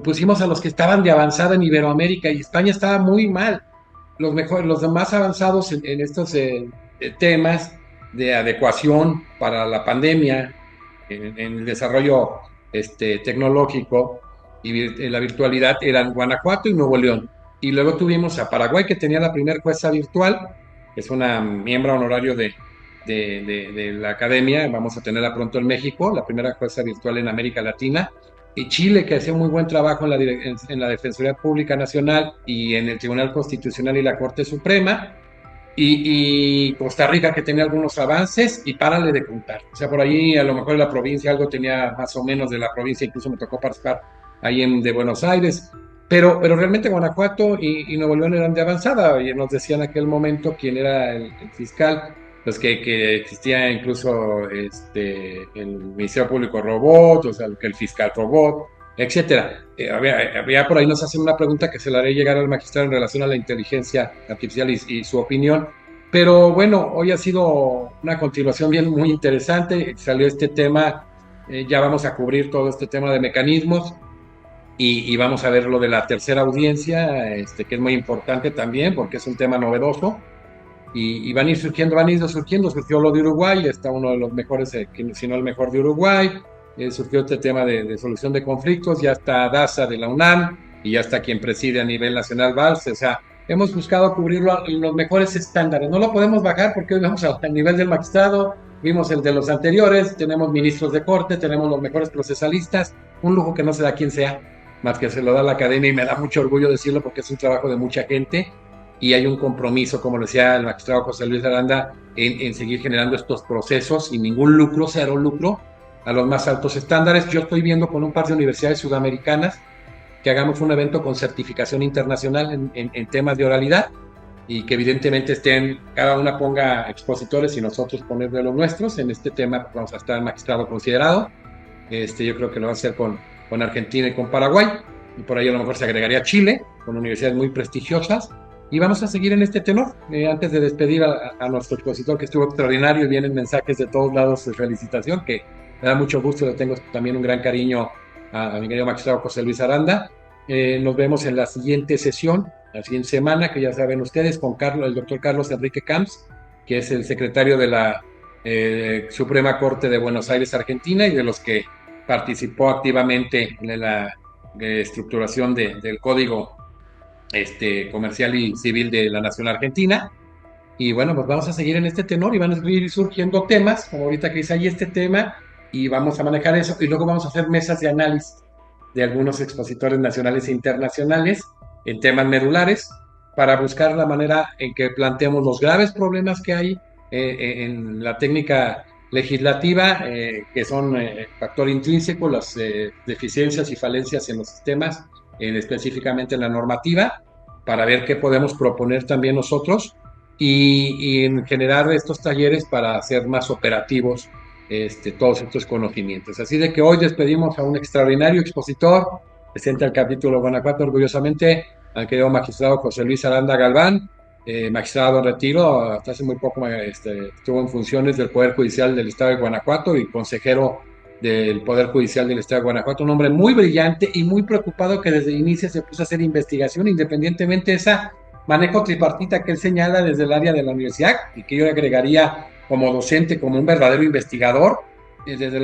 pusimos a los que estaban de avanzada en Iberoamérica y España estaba muy mal. Los mejores, los más avanzados en estos temas de adecuación para la pandemia, en el desarrollo tecnológico y la virtualidad eran Guanajuato y Nuevo León. Y luego tuvimos a Paraguay, que tenía la primera jueza virtual, que es una miembro honorario de la academia, vamos a tenerla pronto en México, la primera jueza virtual en América Latina. Y Chile, que hacía un muy buen trabajo en la Defensoría Pública Nacional y en el Tribunal Constitucional y la Corte Suprema, y Costa Rica, que tenía algunos avances, y párale de contar. O sea, por ahí a lo mejor la provincia algo tenía más o menos de la provincia, incluso me tocó participar ahí de Buenos Aires, pero realmente Guanajuato y Nuevo León eran de avanzada, y nos decían en aquel momento quién era el fiscal, pues que existía incluso el Ministerio Público Robot, o sea, que el fiscal robot, etcétera. Había por ahí nos hacen una pregunta que se la haré llegar al magistrado en relación a la inteligencia artificial y su opinión. Pero bueno, hoy ha sido una continuación bien muy interesante. Salió este tema, ya vamos a cubrir todo este tema de mecanismos y vamos a ver lo de la tercera audiencia, que es muy importante también porque es un tema novedoso y van a ir surgiendo, surgió lo de Uruguay, está uno de los mejores, si no el mejor de Uruguay, surgió este tema de solución de conflictos, ya está DASA de la UNAM y ya está quien preside a nivel nacional VALS, o sea, hemos buscado cubrirlo en los mejores estándares, no lo podemos bajar porque hoy vamos al nivel del magistrado, vimos el de los anteriores, tenemos ministros de corte, tenemos los mejores procesalistas, un lujo que no se da a quien sea, más que se lo da la academia y me da mucho orgullo decirlo porque es un trabajo de mucha gente y hay un compromiso, como decía el magistrado José Luis Aranda, en seguir generando estos procesos sin ningún lucro, cero lucro, a los más altos estándares. Yo estoy viendo con un par de universidades sudamericanas que hagamos un evento con certificación internacional en temas de oralidad y que evidentemente cada una ponga expositores y nosotros poner de los nuestros. En este tema vamos a estar el magistrado considerado. Yo creo que lo va a hacer con Argentina y con Paraguay. Y por ahí a lo mejor se agregaría Chile, con universidades muy prestigiosas. Y vamos a seguir en este tenor. Antes de despedir a nuestro expositor que estuvo extraordinario, vienen mensajes de todos lados de felicitación, que me da mucho gusto, le tengo también un gran cariño a mi querido magistrado José Luis Aranda. Nos vemos en la siguiente sesión, la siguiente semana, que ya saben ustedes, con el doctor Carlos Enrique Camps, que es el secretario de la Suprema Corte de Buenos Aires, Argentina, y de los que participó activamente en la estructuración del Código comercial y civil de la nación argentina. Y bueno, pues vamos a seguir en este tenor y van a ir surgiendo temas, como ahorita que dice ahí este tema, y vamos a manejar eso. Y luego vamos a hacer mesas de análisis de algunos expositores nacionales e internacionales en temas medulares. para buscar la manera en que planteemos los graves problemas que hay en la técnica legislativa, que son factor intrínseco, las deficiencias y falencias en los sistemas, específicamente en la normativa, para ver qué podemos proponer también nosotros y en generar estos talleres para hacer más operativos todos estos conocimientos. Así de que hoy despedimos a un extraordinario expositor, presenta el capítulo Guanajuato orgullosamente, al querido magistrado José Luis Aranda Galván, magistrado en retiro, hasta hace muy poco estuvo en funciones del Poder Judicial del Estado de Guanajuato y consejero del Poder Judicial del Estado de Guanajuato, un hombre muy brillante y muy preocupado que desde el inicio se puso a hacer investigación, independientemente de esa manejo tripartita que él señala desde el área de la universidad y que yo le agregaría como docente, como un verdadero investigador, desde el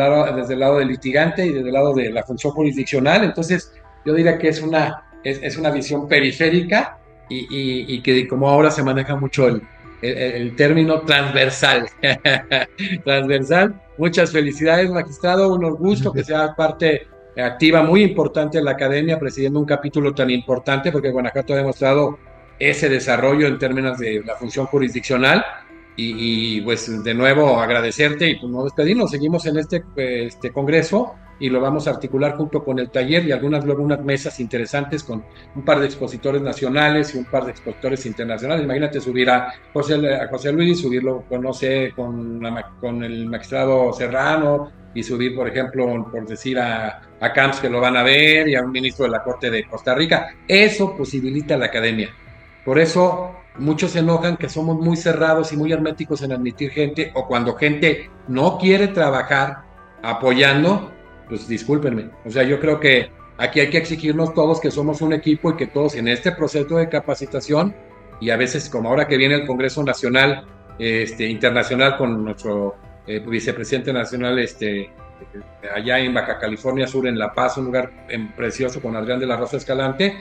lado del litigante y desde el lado de la función jurisdiccional. Entonces, yo diría que es una visión periférica y que como ahora se maneja mucho el término transversal. Transversal. Muchas felicidades, magistrado, un gusto que sea parte activa muy importante en la academia, presidiendo un capítulo tan importante, porque Guanajuato ha demostrado ese desarrollo en términos de la función jurisdiccional. Y pues de nuevo agradecerte y pues no despedirnos, seguimos en este congreso y lo vamos a articular junto con el taller y luego unas mesas interesantes con un par de expositores nacionales y un par de expositores internacionales. Imagínate subir a José Luis, subirlo, no sé, con el magistrado Serrano y subir, por ejemplo, por decir a Camps, que lo van a ver, y a un ministro de la Corte de Costa Rica. Eso posibilita la academia. Por eso muchos se enojan que somos muy cerrados y muy herméticos en admitir gente, o cuando gente no quiere trabajar apoyando, pues discúlpenme. O sea, yo creo que aquí hay que exigirnos todos que somos un equipo y que todos en este proceso de capacitación, y a veces como ahora que viene el Congreso Nacional, internacional con nuestro vicepresidente nacional, allá en Baja California Sur, en La Paz, un lugar precioso con Adrián de la Rosa Escalante,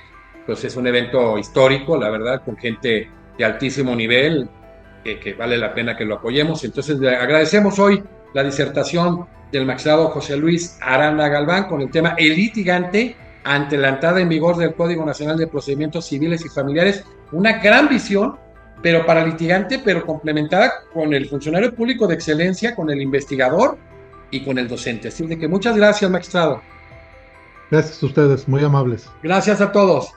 pues es un evento histórico, la verdad, con gente de altísimo nivel, que vale la pena que lo apoyemos. Entonces, le agradecemos hoy la disertación del magistrado José Luis Aranda Galván con el tema El litigante ante la entrada en vigor del Código Nacional de Procedimientos Civiles y Familiares. Una gran visión, pero para litigante, pero complementada con el funcionario público de excelencia, con el investigador y con el docente. Así de que muchas gracias, magistrado. Gracias a ustedes, muy amables. Gracias a todos.